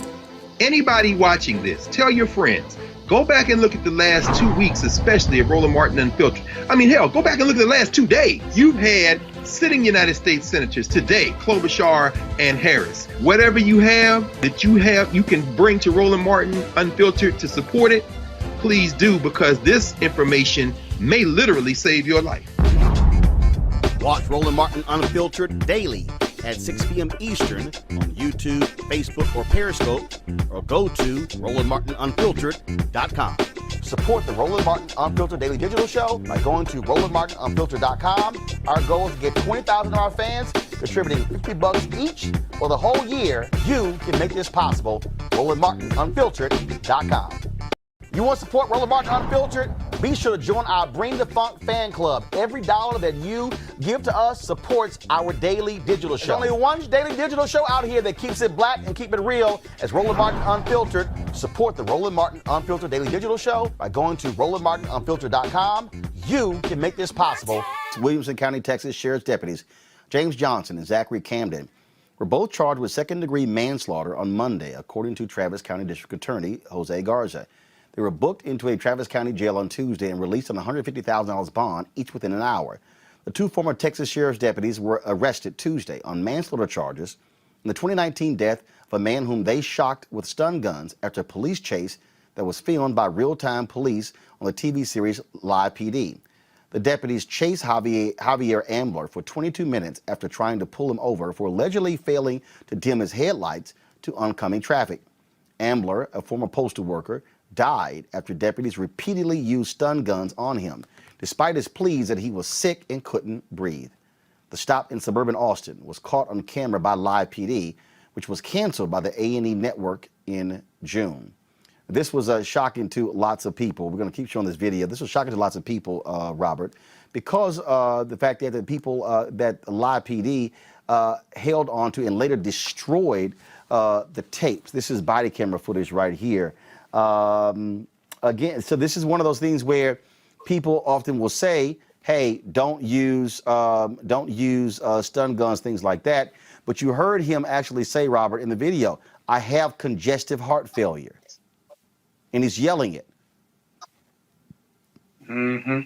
Anybody watching this, tell your friends. Go back and look at the last 2 weeks, especially of Roland Martin Unfiltered. I mean, hell, go back and look at the last 2 days. You've had sitting United States senators today, Klobuchar and Harris. Whatever you have that you can bring to Roland Martin Unfiltered to support it, please do, because this information may literally save your life. Watch Roland Martin Unfiltered daily at 6 p.m. Eastern on YouTube, Facebook, or Periscope, or go to RolandMartinUnfiltered.com. Support the Roland Martin Unfiltered Daily Digital Show by going to RolandMartinUnfiltered.com. Our goal is to get 20,000 of our fans contributing $50 each for the whole year. You can make this possible. RolandMartinUnfiltered.com. You want to support Roland Martin Unfiltered? Be sure to join our Bring the Funk fan club. Every dollar that you give to us supports our daily digital show. There's only one daily digital show out here that keeps it black and keep it real as Roland Martin Unfiltered. Support the Roland Martin Unfiltered Daily Digital Show by going to RolandMartinUnfiltered.com. You can make this possible. Williamson County, Texas Sheriff's deputies James Johnson and Zachary Camden were both charged with second-degree manslaughter on Monday, according to Travis County District Attorney Jose Garza. They were booked into a Travis County jail on Tuesday and released on a $150,000 bond, each within an hour. The two former Texas Sheriff's deputies were arrested Tuesday on manslaughter charges in the 2019 death of a man whom they shocked with stun guns after a police chase that was filmed by real-time police on the TV series Live PD. The deputies chased Javier Ambler for 22 minutes after trying to pull him over for allegedly failing to dim his headlights to oncoming traffic. Ambler, a former postal worker, died after deputies repeatedly used stun guns on him, despite his pleas that he was sick and couldn't breathe. The stop in suburban Austin was caught on camera by Live PD, which was canceled by the A&E network in June. This was shocking to lots of people. We're going to keep showing this video. This was shocking to lots of people, Robert, because the fact that the people that Live PD held on to and later destroyed the tapes. This is body camera footage right here. Again, so this is one of those things where people often will say, hey, don't use stun guns, things like that. But you heard him actually say, Robert, in the video, I have congestive heart failure. And he's yelling it. Mm-hmm.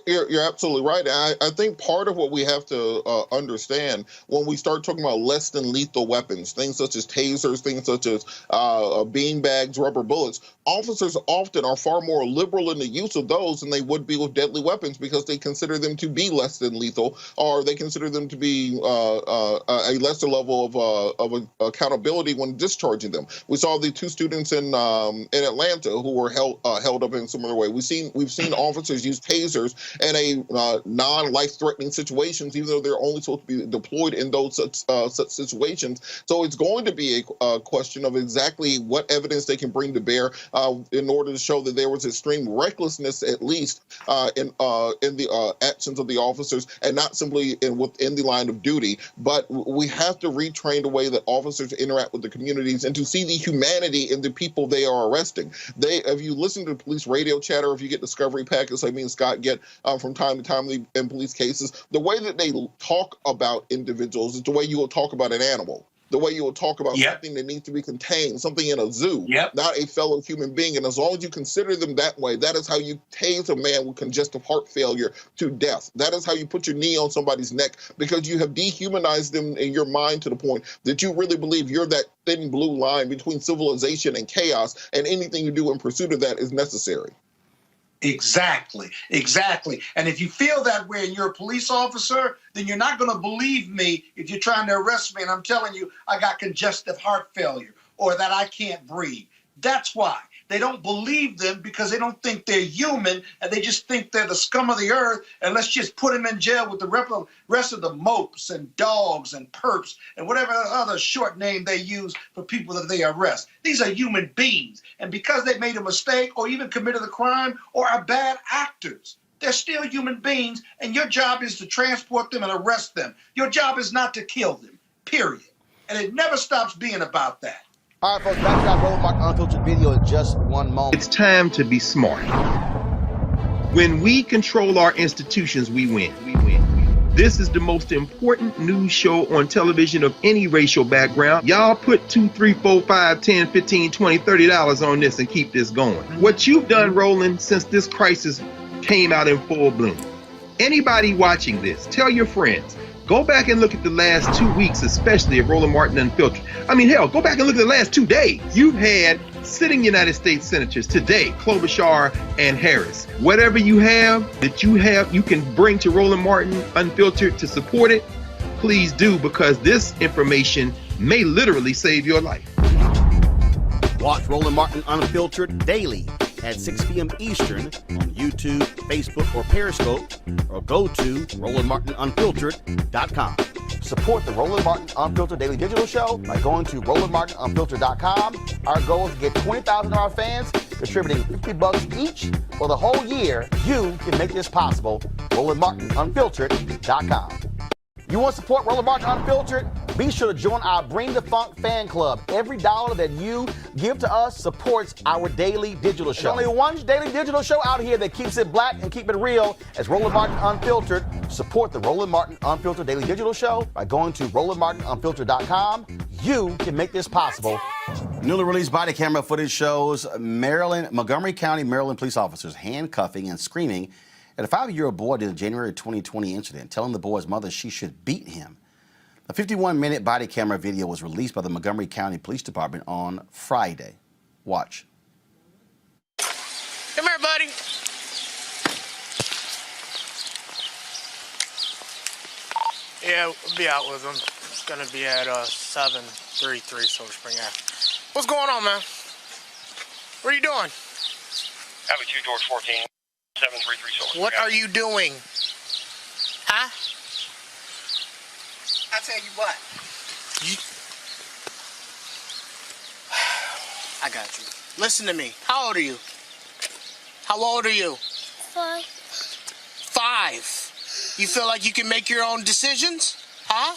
You're absolutely right. I think part of what we have to understand when we start talking about less than lethal weapons, things such as tasers, things such as beanbags, rubber bullets, officers often are far more liberal in the use of those than they would be with deadly weapons because they consider them to be less than lethal, or they consider them to be a lesser level of accountability when discharging them. We saw the two students in Atlanta who were held up in a similar way. We've seen officers use tasers in a non-life-threatening situations, even though they're only supposed to be deployed in those such situations. So it's going to be a question of exactly what evidence they can bring to bear in order to show that there was extreme recklessness, at least in the actions of the officers, and not simply within the line of duty. But we have to retrain the way that officers interact with the communities and to see the humanity in the people they are arresting. If you listen to police radio chatter, if you get discovery packets like me and Scott get from time to time in police cases, the way that they talk about individuals is the way you will talk about an animal. the way you will talk about Yep. something that needs to be contained, something in a zoo, Yep. not a fellow human being. And as long as you consider them that way, that is how you tase a man with congestive heart failure to death. That is how you put your knee on somebody's neck, because you have dehumanized them in your mind to the point that you really believe you're that thin blue line between civilization and chaos, and anything you do in pursuit of that is necessary. Exactly, exactly. And if you feel that way and you're a police officer, then you're not going to believe me if you're trying to arrest me and I'm telling you I got congestive heart failure or that I can't breathe. That's why. They don't believe them, because they don't think they're human, and they just think they're the scum of the earth, and let's just put them in jail with the rest of the mopes and dogs and perps and whatever other short name they use for people that they arrest. These are human beings, and because they made a mistake or even committed a crime or are bad actors, they're still human beings, and your job is to transport them and arrest them. Your job is not to kill them, period. And it never stops being about that. All right, folks, back to that Roland Martin Unfiltered video in just one moment. It's time to be smart. When we control our institutions, we win. This is the most important news show on television of any racial background. Y'all put $2, $3, $4, $5, $10, $15, $20, $30 on this and keep this going. What you've done, Roland, since this crisis came out in full bloom. Anybody watching this, tell your friends. Go back and look at the last 2 weeks, especially of Roland Martin Unfiltered. I mean, hell, go back and look at the last 2 days. You've had sitting United States senators today, Klobuchar and Harris. Whatever you have, you can bring to Roland Martin Unfiltered to support it, please do, because this information may literally save your life. Watch Roland Martin Unfiltered daily at 6 p.m. Eastern on YouTube, Facebook, or Periscope, or go to RolandMartinUnfiltered.com. Support the Roland Martin Unfiltered Daily Digital Show by going to RolandMartinUnfiltered.com. Our goal is to get 20,000 of our fans contributing $50 each for the whole year. You can make this possible. RolandMartinUnfiltered.com. You want to support Roland Martin Unfiltered? Be sure to join our Bring the Funk fan club. Every dollar that you give to us supports our daily digital show. There's only one daily digital show out here that keeps it black and keep it real as Roland Martin Unfiltered. Support the Roland Martin Unfiltered Daily Digital Show by going to RolandMartinUnfiltered.com. You can make this possible. Newly released body camera footage shows Montgomery County, Maryland police officers handcuffing and screaming at a 5-year-old boy during the January 2020 incident, telling the boy's mother she should beat him. A 51-minute body camera video was released by the Montgomery County Police Department on Friday. Watch. Come here, buddy. Yeah, we'll be out with him. It's gonna be at 733 Silver Spring Ave. What's going on, man? What are you doing? Avenue 2, George 14, 733 Silver Spring. What are you doing? Huh? I tell you what. I got you. Listen to me. How old are you? How old are you? 5. 5. You feel like you can make your own decisions? Huh?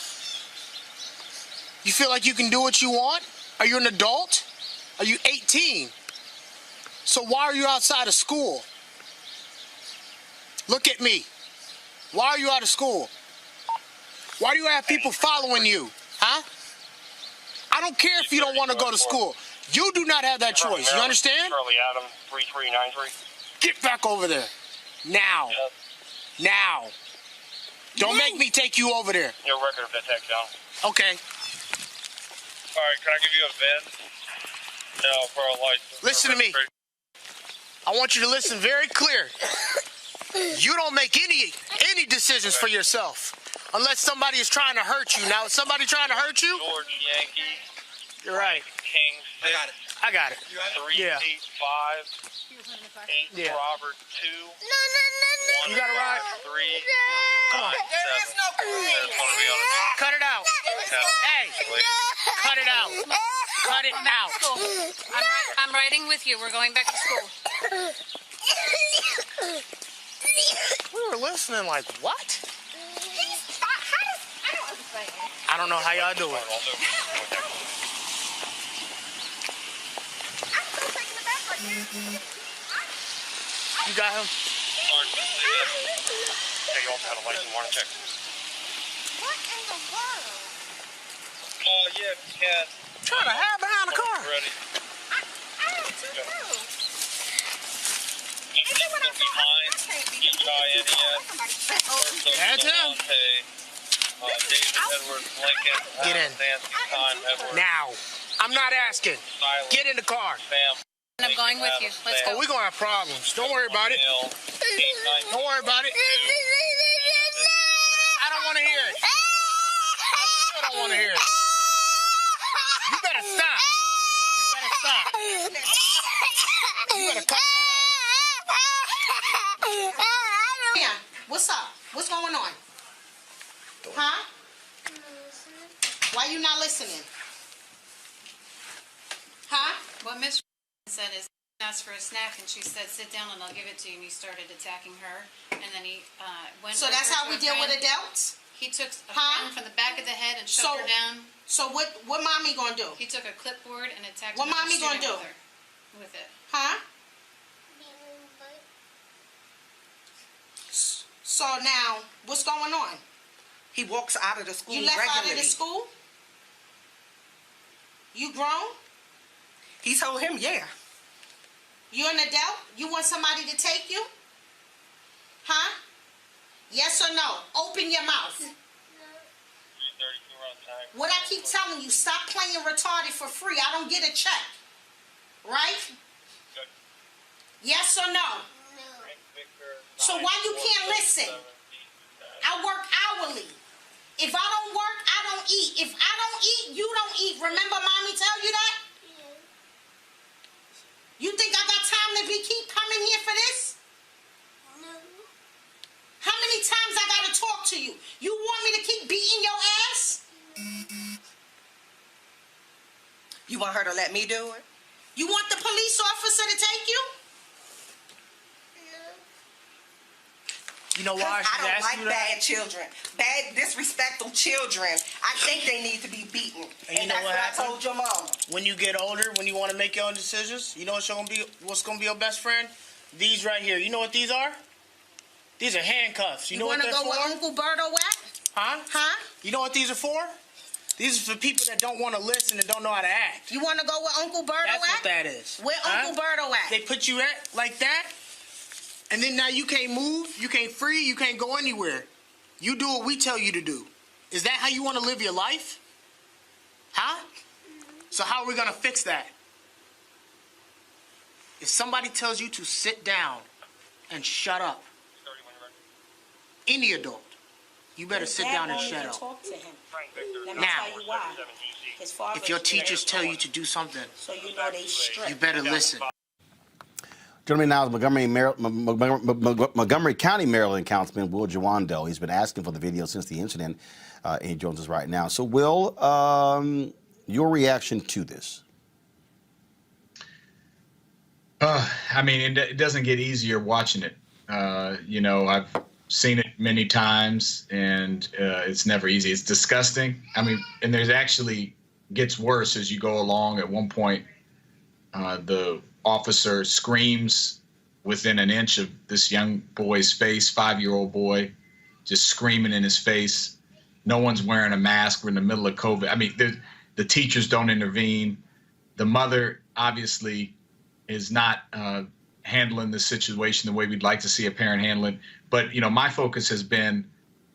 You feel like you can do what you want? Are you an adult? Are you 18? So why are you outside of school? Look at me. Why are you out of school? Why do you have people following you? Huh? I don't care if you don't want to go to school. You do not have that choice. You understand? Charlie Adam 3393. Get back over there. Now. Now. Don't make me take you over there. Your record of that takedown. Okay. All right, can I give you a VIN? No, for a license. Listen to me. I want you to listen very clear. You don't make any decisions for yourself unless somebody is trying to hurt you. Now, is somebody trying to hurt you? George Yankee. You're right. King 6. I got it. 385. 8 Yeah. Robert 2. You got it right. 3. Come on. Cut it out. Hey, cut it out. Cut it out. I'm riding with you. We're going back to school. We were listening like, what? I don't know how y'all do it. You got him? Take you off to have a license warning check. What in the world? Yeah, if you can. Trying to hide behind the car. Ready. That's him. David Edward Lincoln. Get in. Now. I'm not asking. Get in the car. I'm going with you. Let's go. Oh, we're going to have problems. Don't worry about it. Don't worry about it. I don't want to hear it. I still don't want to hear it. You better stop. You better stop. You better cut that out. Yeah. What's up? What's going on? Huh? Why you not listening? Huh? What Miss said is asked for a snack, and she said, "Sit down, and I'll give it to you." And he started attacking her, and then he went. So that's how we deal with adults? He took a friend from the back of the head and shoved her down. So what mommy gonna do? He took a clipboard and attacked. What mommy gonna do? With it. Huh? So now, what's going on? He walks out of the school You left regularly. out of the school? You grown? He told him, yeah. You're an adult? You want somebody to take you? Huh? Yes or no? Open your mouth. What I keep telling you, stop playing retarded for free. I don't get a check. Right? Yes or no? So why you can't listen? I work hourly. If I don't work, I don't eat. If I don't eat, you don't eat. Remember mommy tell you that? You think I got time to keep coming here for this? No. How many times I gotta talk to you? You want me to keep beating your ass? You want her to let me do it? You want the police officer to take you? You know why? I don't like bad children. Bad, disrespectful children. I think they need to be beaten. And that's what I told your mama. When you get older, when you want to make your own decisions, you know what's going to be your best friend? These right here. You know what these are? These are handcuffs. You know what they're for? You want to go with Uncle Berto at? Huh? Huh? You know what these are for? These are for people that don't want to listen and don't know how to act. You want to go with Uncle Berto That's at? what that is. Where Uncle Berto at? They put you at like that, and then now you can't move, you can't free, you can't go anywhere. You do what we tell you to do. Is that how you want to live your life? Huh? So how are we going to fix that? If somebody tells you to sit down and shut up, any adult, you better sit down and shut up. Talk to him. Let me Now, tell you why. His father if your teachers tell you to do something, so you know they strict. you better listen. Joining me now is Montgomery County, Maryland Councilman Will Jawando. He's been asking for the video since the incident, and he joins us right now. So, Will, your reaction to this? I mean, it doesn't get easier watching it. You know, I've seen it many times, and it's never easy. It's disgusting. I mean, and there's actually gets worse as you go along. At one point, the officer screams within an inch of this young boy's face, 5-year-old boy, just screaming in his face. No one's wearing a mask. We're in the middle of COVID. I mean, the teachers don't intervene. The mother obviously is not handling the situation the way we'd like to see a parent handle it. But, you know, my focus has been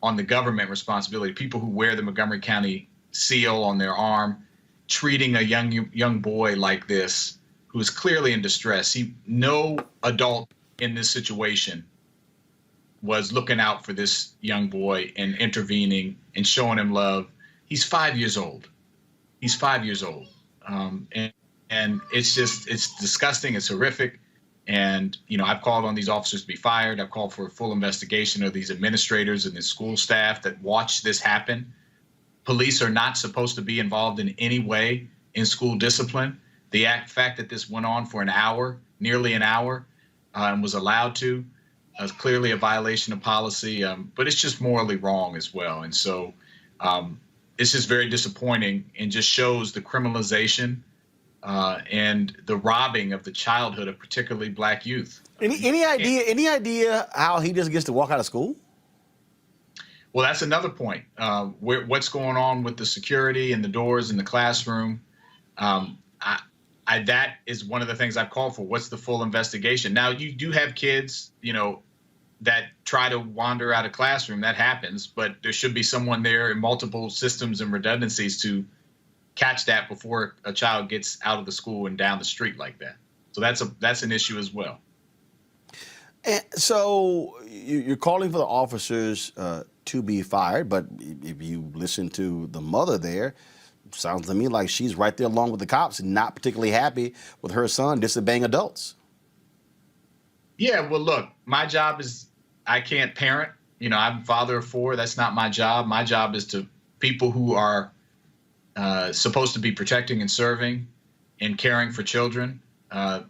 on the government responsibility, people who wear the Montgomery County seal on their arm, treating a young boy like this, who is clearly in distress. No adult in this situation was looking out for this young boy and intervening and showing him love. He's 5 years old. He's 5 years old. And it's disgusting. It's horrific. And, you know, I've called on these officers to be fired. I've called for a full investigation of these administrators and the school staff that watch this happen. Police are not supposed to be involved in any way in school discipline. The fact that this went on for an hour, nearly an hour, and was allowed to, is clearly a violation of policy, but it's just morally wrong as well. And so it's just very disappointing and just shows the criminalization and the robbing of the childhood of particularly black youth. Any idea how he just gets to walk out of school? Well, that's another point. What's going on with the security and the doors in the classroom? That is one of the things I've called for. What's the full investigation? Now, you do have kids, that try to wander out of classroom. That happens, but there should be someone there in multiple systems and redundancies to catch that before a child gets out of the school and down the street like that. So that's an issue as well. And so you're calling for the officers to be fired, but if you listen to the mother there, sounds to me like she's right there along with the cops and not particularly happy with her son disobeying adults. Yeah, well, look, my job is I can't parent. I'm a father of 4. That's not my job. My job is to people who are supposed to be protecting and serving and caring for children.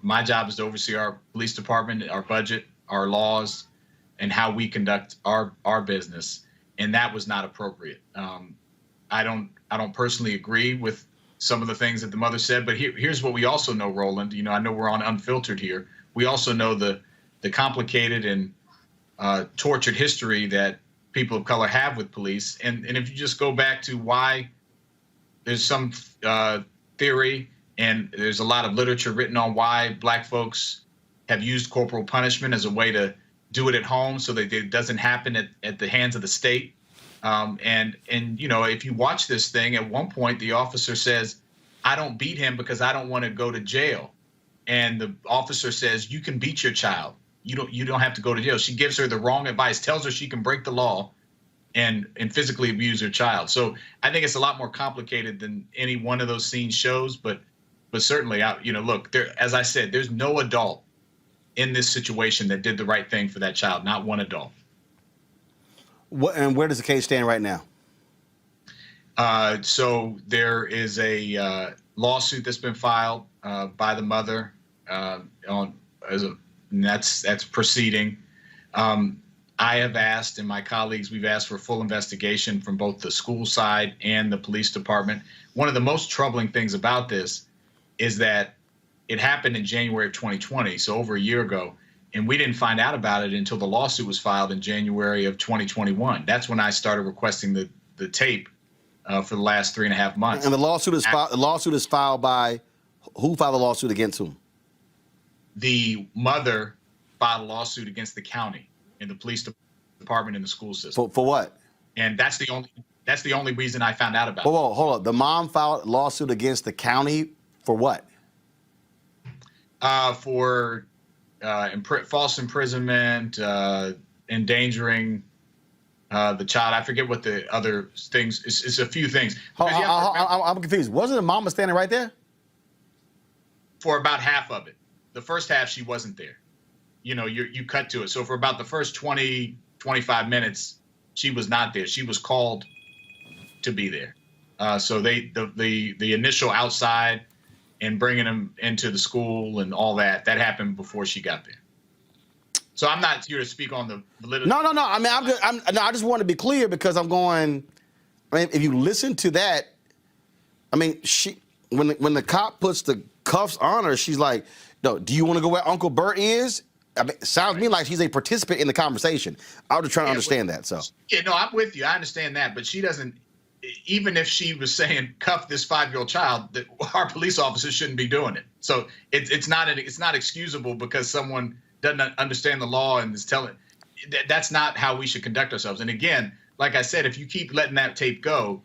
My job is to oversee our police department, our budget, our laws, and how we conduct our business. And that was not appropriate. I don't personally agree with some of the things that the mother said, but here's what we also know, Roland. I know we're on Unfiltered here. We also know the complicated and tortured history that people of color have with police. And if you just go back to why there's some theory and there's a lot of literature written on why black folks have used corporal punishment as a way to do it at home so that it doesn't happen at the hands of the state. And if you watch this thing, at one point the officer says, "I don't beat him because I don't want to go to jail." And the officer says, "You can beat your child. You don't have to go to jail." She gives her the wrong advice, tells her she can break the law and physically abuse her child. So I think it's a lot more complicated than any one of those scenes shows. But certainly, look, as I said, there's no adult in this situation that did the right thing for that child, not one adult. And where does the case stand right now? So there is a lawsuit that's been filed by the mother that's proceeding. I have asked, and my colleagues, we've asked for full investigation from both the school side and the police department. One of the most troubling things about this is that it happened in January of 2020, so over a year ago, and we didn't find out about it until the lawsuit was filed in January of 2021. That's when I started requesting the tape for the last 3.5 months. And the lawsuit is filed by who? Filed the lawsuit against whom? The mother filed a lawsuit against the county and the police department and the school system. For what? And that's the only reason I found out about it. Whoa, hold on. The mom filed a lawsuit against the county for what? For false imprisonment, endangering the child. I forget what the other things. It's a few things. I'm confused. Wasn't the mama standing right there? For about half of it. The first half, she wasn't there. You cut to it. So for about the first 20, 25 minutes, she was not there. She was called to be there. So the initial outside and bringing them into the school and all that happened before she got there. So I'm not here to speak on the validity. No. I mean, I just want to be clear because I'm going. I mean, if you listen to that, I mean, when the cop puts the cuffs on her, she's like, "No, do you want to go where Uncle Bert is?" I mean, it sounds to me like she's a participant in the conversation. I was just trying to understand that. So yeah, no, I'm with you. I understand that, but she doesn't. Even if she was saying cuff this 5-year-old child, that our police officers shouldn't be doing it. So it's not excusable because someone doesn't understand the law and is telling. That's not how we should conduct ourselves. And again, like I said, if you keep letting that tape go,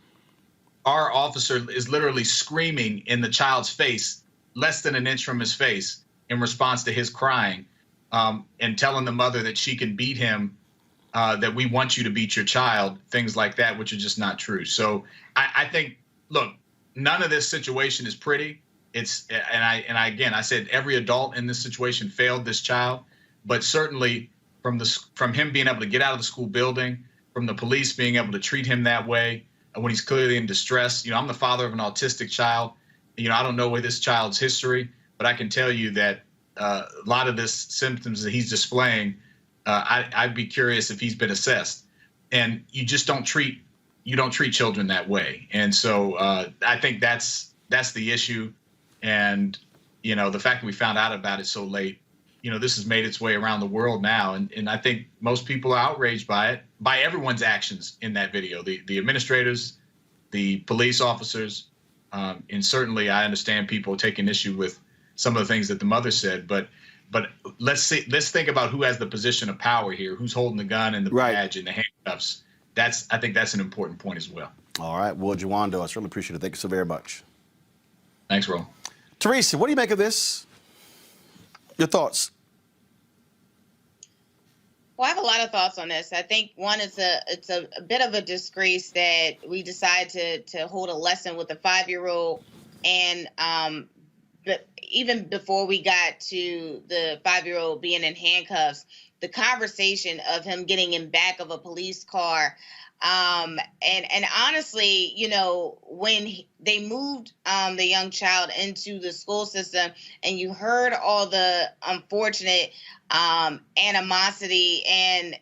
our officer is literally screaming in the child's face, less than an inch from his face, in response to his crying, and telling the mother that she can beat him. That we want you to beat your child, things like that, which are just not true. So I think, look, none of this situation is pretty. I said every adult in this situation failed this child, but certainly from him being able to get out of the school building, from the police being able to treat him that way when he's clearly in distress. I'm the father of an autistic child. I don't know this child's history, but I can tell you that a lot of this symptoms that he's displaying. I'd be curious if he's been assessed, and you just don't treat children that way. And so I think that's the issue. And the fact that we found out about it so late this has made its way around the world now. And I think most people are outraged by it, by everyone's actions in that video, the administrators, the police officers. And certainly I understand people taking issue with some of the things that the mother said, but let's think about who has the position of power here, who's holding the gun and the badge and the handcuffs. I think that's an important point as well. All right. Well, Jawando, I certainly appreciate it. Thank you so very much. Thanks, Roland. Teresa, what do you make of this? Your thoughts? Well, I have a lot of thoughts on this. I think one, it's a bit of a disgrace that we decide to hold a lesson with a 5-year-old, and but even before we got to the 5-year-old being in handcuffs, the conversation of him getting in back of a police car. And honestly, when they moved the young child into the school system, and you heard all the unfortunate animosity and,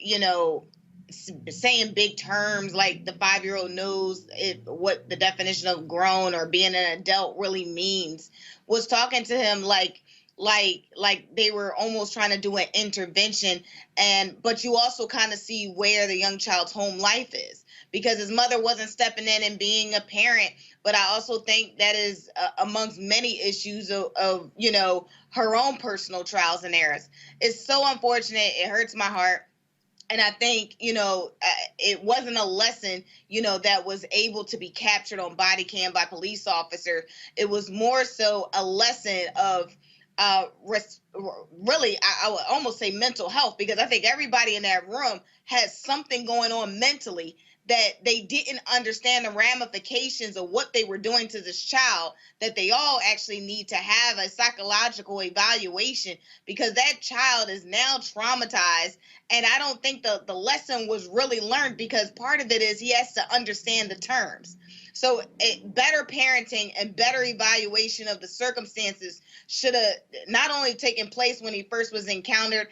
saying big terms like the 5-year-old knows what the definition of grown or being an adult really means, was talking to him like they were almost trying to do an intervention. But you also kind of see where the young child's home life is, because his mother wasn't stepping in and being a parent. But I also think that is amongst many issues of her own personal trials and errors. It's so unfortunate. It hurts my heart. And I think, it wasn't a lesson, that was able to be captured on body cam by police officers. It was more so a lesson of really, I would almost say mental health, because I think everybody in that room has something going on mentally that they didn't understand the ramifications of what they were doing to this child, that they all actually need to have a psychological evaluation, because that child is now traumatized. And I don't think the lesson was really learned, because part of it is he has to understand the terms. So better parenting and better evaluation of the circumstances should have not only taken place when he first was encountered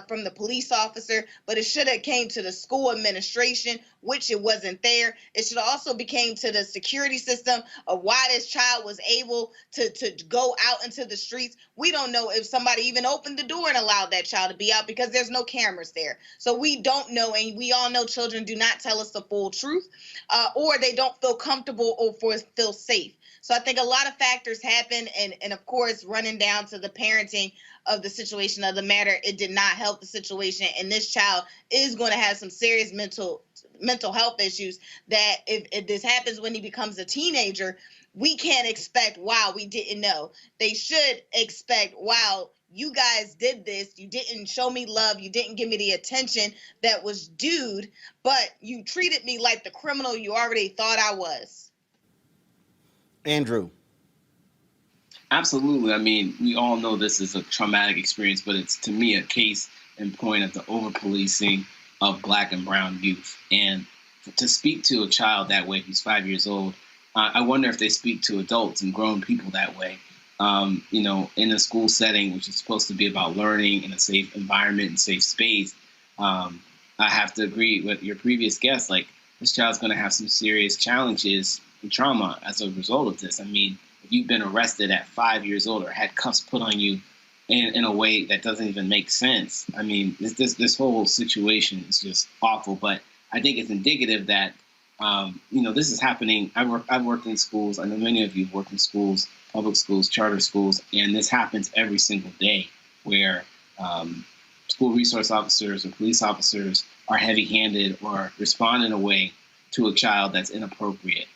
from the police officer, but it should have came to the school administration, which it wasn't there. It should also became to the security system of why this child was able to go out into the streets. We don't know if somebody even opened the door and allowed that child to be out, because there's no cameras there. So we don't know, and we all know children do not tell us the full truth, or they don't feel comfortable or feel safe. So I think a lot of factors happen, and of course, running down to the parenting of the situation of the matter, it did not help the situation, and this child is going to have some serious mental health issues that if this happens when he becomes a teenager, we can't expect, wow, we didn't know. They should expect, wow, you guys did this. You didn't show me love. You didn't give me the attention that was due, but you treated me like the criminal you already thought I was. Andrew. Absolutely. I mean, we all know this is a traumatic experience, but it's, to me, a case in point of the over-policing of Black and brown youth. And to speak to a child that way, who's 5 years old, I wonder if they speak to adults and grown people that way. In a school setting, which is supposed to be about learning in a safe environment and safe space, I have to agree with your previous guest. Like, this child's going to have some serious challenges and trauma as a result of this. I mean, if you've been arrested at 5 years old or had cuffs put on you in a way that doesn't even make sense, I mean, this whole situation is just awful. But I think it's indicative that, this is happening. I've worked in schools. I know many of you have worked in schools, public schools, charter schools, and this happens every single day, where school resource officers or police officers are heavy-handed or respond in a way to a child that's inappropriate,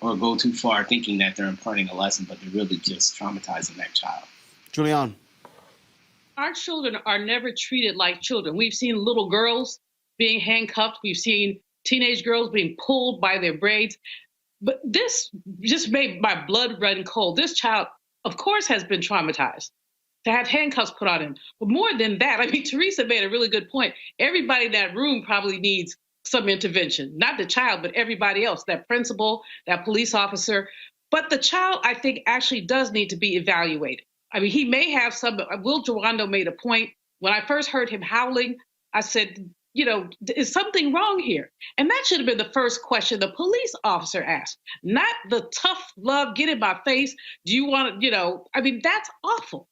or go too far thinking that they're imparting a lesson, but they're really just traumatizing that child. Julianne. Our children are never treated like children. We've seen little girls being handcuffed. We've seen teenage girls being pulled by their braids. But this just made my blood run cold. This child, of course, has been traumatized to have handcuffs put on him. But more than that, I mean, Teresa made a really good point. Everybody in that room probably needs some intervention. Not the child, but everybody else, that principal, that police officer. But the child, I think, actually does need to be evaluated. I mean, he may have some. Will Jawando made a point. When I first heard him howling, I said, is something wrong here? And that should have been the first question the police officer asked, not the tough love, get in my face. Do you want to, I mean, that's awful.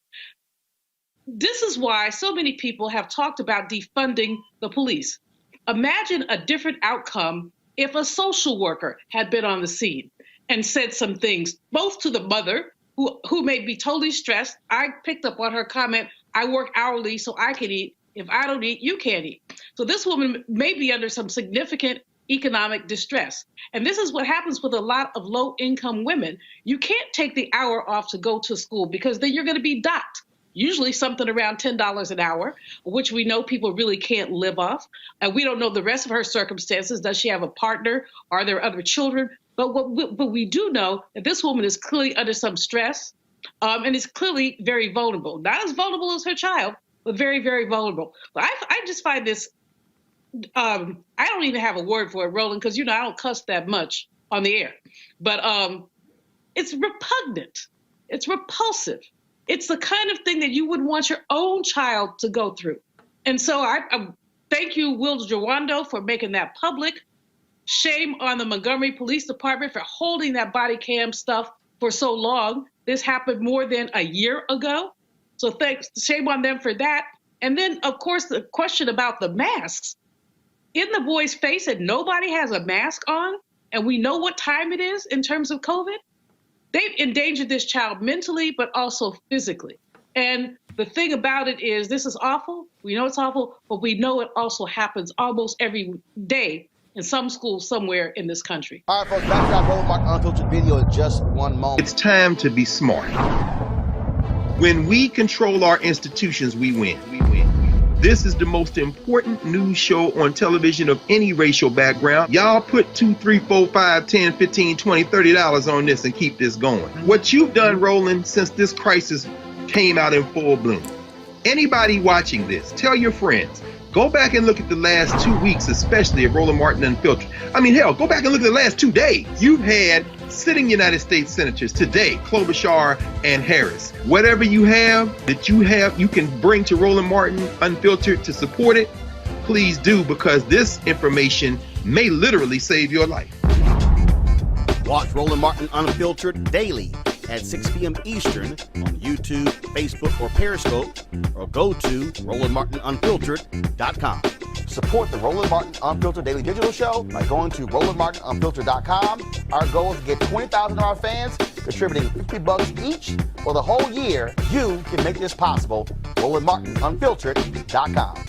this is why so many people have talked about defunding the police. Imagine a different outcome if a social worker had been on the scene and said some things, both to the mother, who may be totally stressed. I picked up on her comment, I work hourly so I can eat. If I don't eat, you can't eat. So this woman may be under some significant economic distress. And this is what happens with a lot of low-income women. You can't take the hour off to go to school because then you're going to be docked. Usually something around $10 an hour, which we know people really can't live off. And we don't know the rest of her circumstances. Does she have a partner? Are there other children? But we do know that this woman is clearly under some stress and is clearly very vulnerable. Not as vulnerable as her child, but very, very vulnerable. But I just find this, I don't even have a word for it, Roland, because, I don't cuss that much on the air. But it's repugnant. It's repulsive. It's the kind of thing that you would want your own child to go through. And so I thank you, Will Jawando, for making that public. Shame on the Montgomery Police Department for holding that body cam stuff for so long. This happened more than a year ago. So shame on them for that. And then, of course, the question about the masks. In the boy's face that nobody has a mask on, and we know what time it is in terms of COVID, they've endangered this child mentally, but also physically. And the thing about it is, this is awful. We know it's awful, but we know it also happens almost every day in some schools somewhere in this country. All right, folks, back to our Roland Martin Unfiltered video in just one moment. It's time to be smart. When we control our institutions, we win. This is the most important news show on television of any racial background. Y'all put $2, $3, $4, $5, $10, $15, $20, $30 on this and keep this going. What you've done, Roland, since this crisis came out in full bloom. Anybody watching this, tell your friends. Go back and look at the last 2 weeks, especially of Roland Martin Unfiltered. I mean, hell, go back and look at the last 2 days. You've had sitting United States senators today, Klobuchar and Harris. Whatever you have that you can bring to Roland Martin Unfiltered to support it, please do, because this information may literally save your life. Watch Roland Martin Unfiltered daily at 6 p.m. Eastern on YouTube, Facebook, or Periscope, or go to RolandMartinUnfiltered.com. Support the Roland Martin Unfiltered Daily Digital Show by going to RolandMartinUnfiltered.com. Our goal is to get 20,000 of our fans contributing $50 each for the whole year. You can make this possible. RolandMartinUnfiltered.com.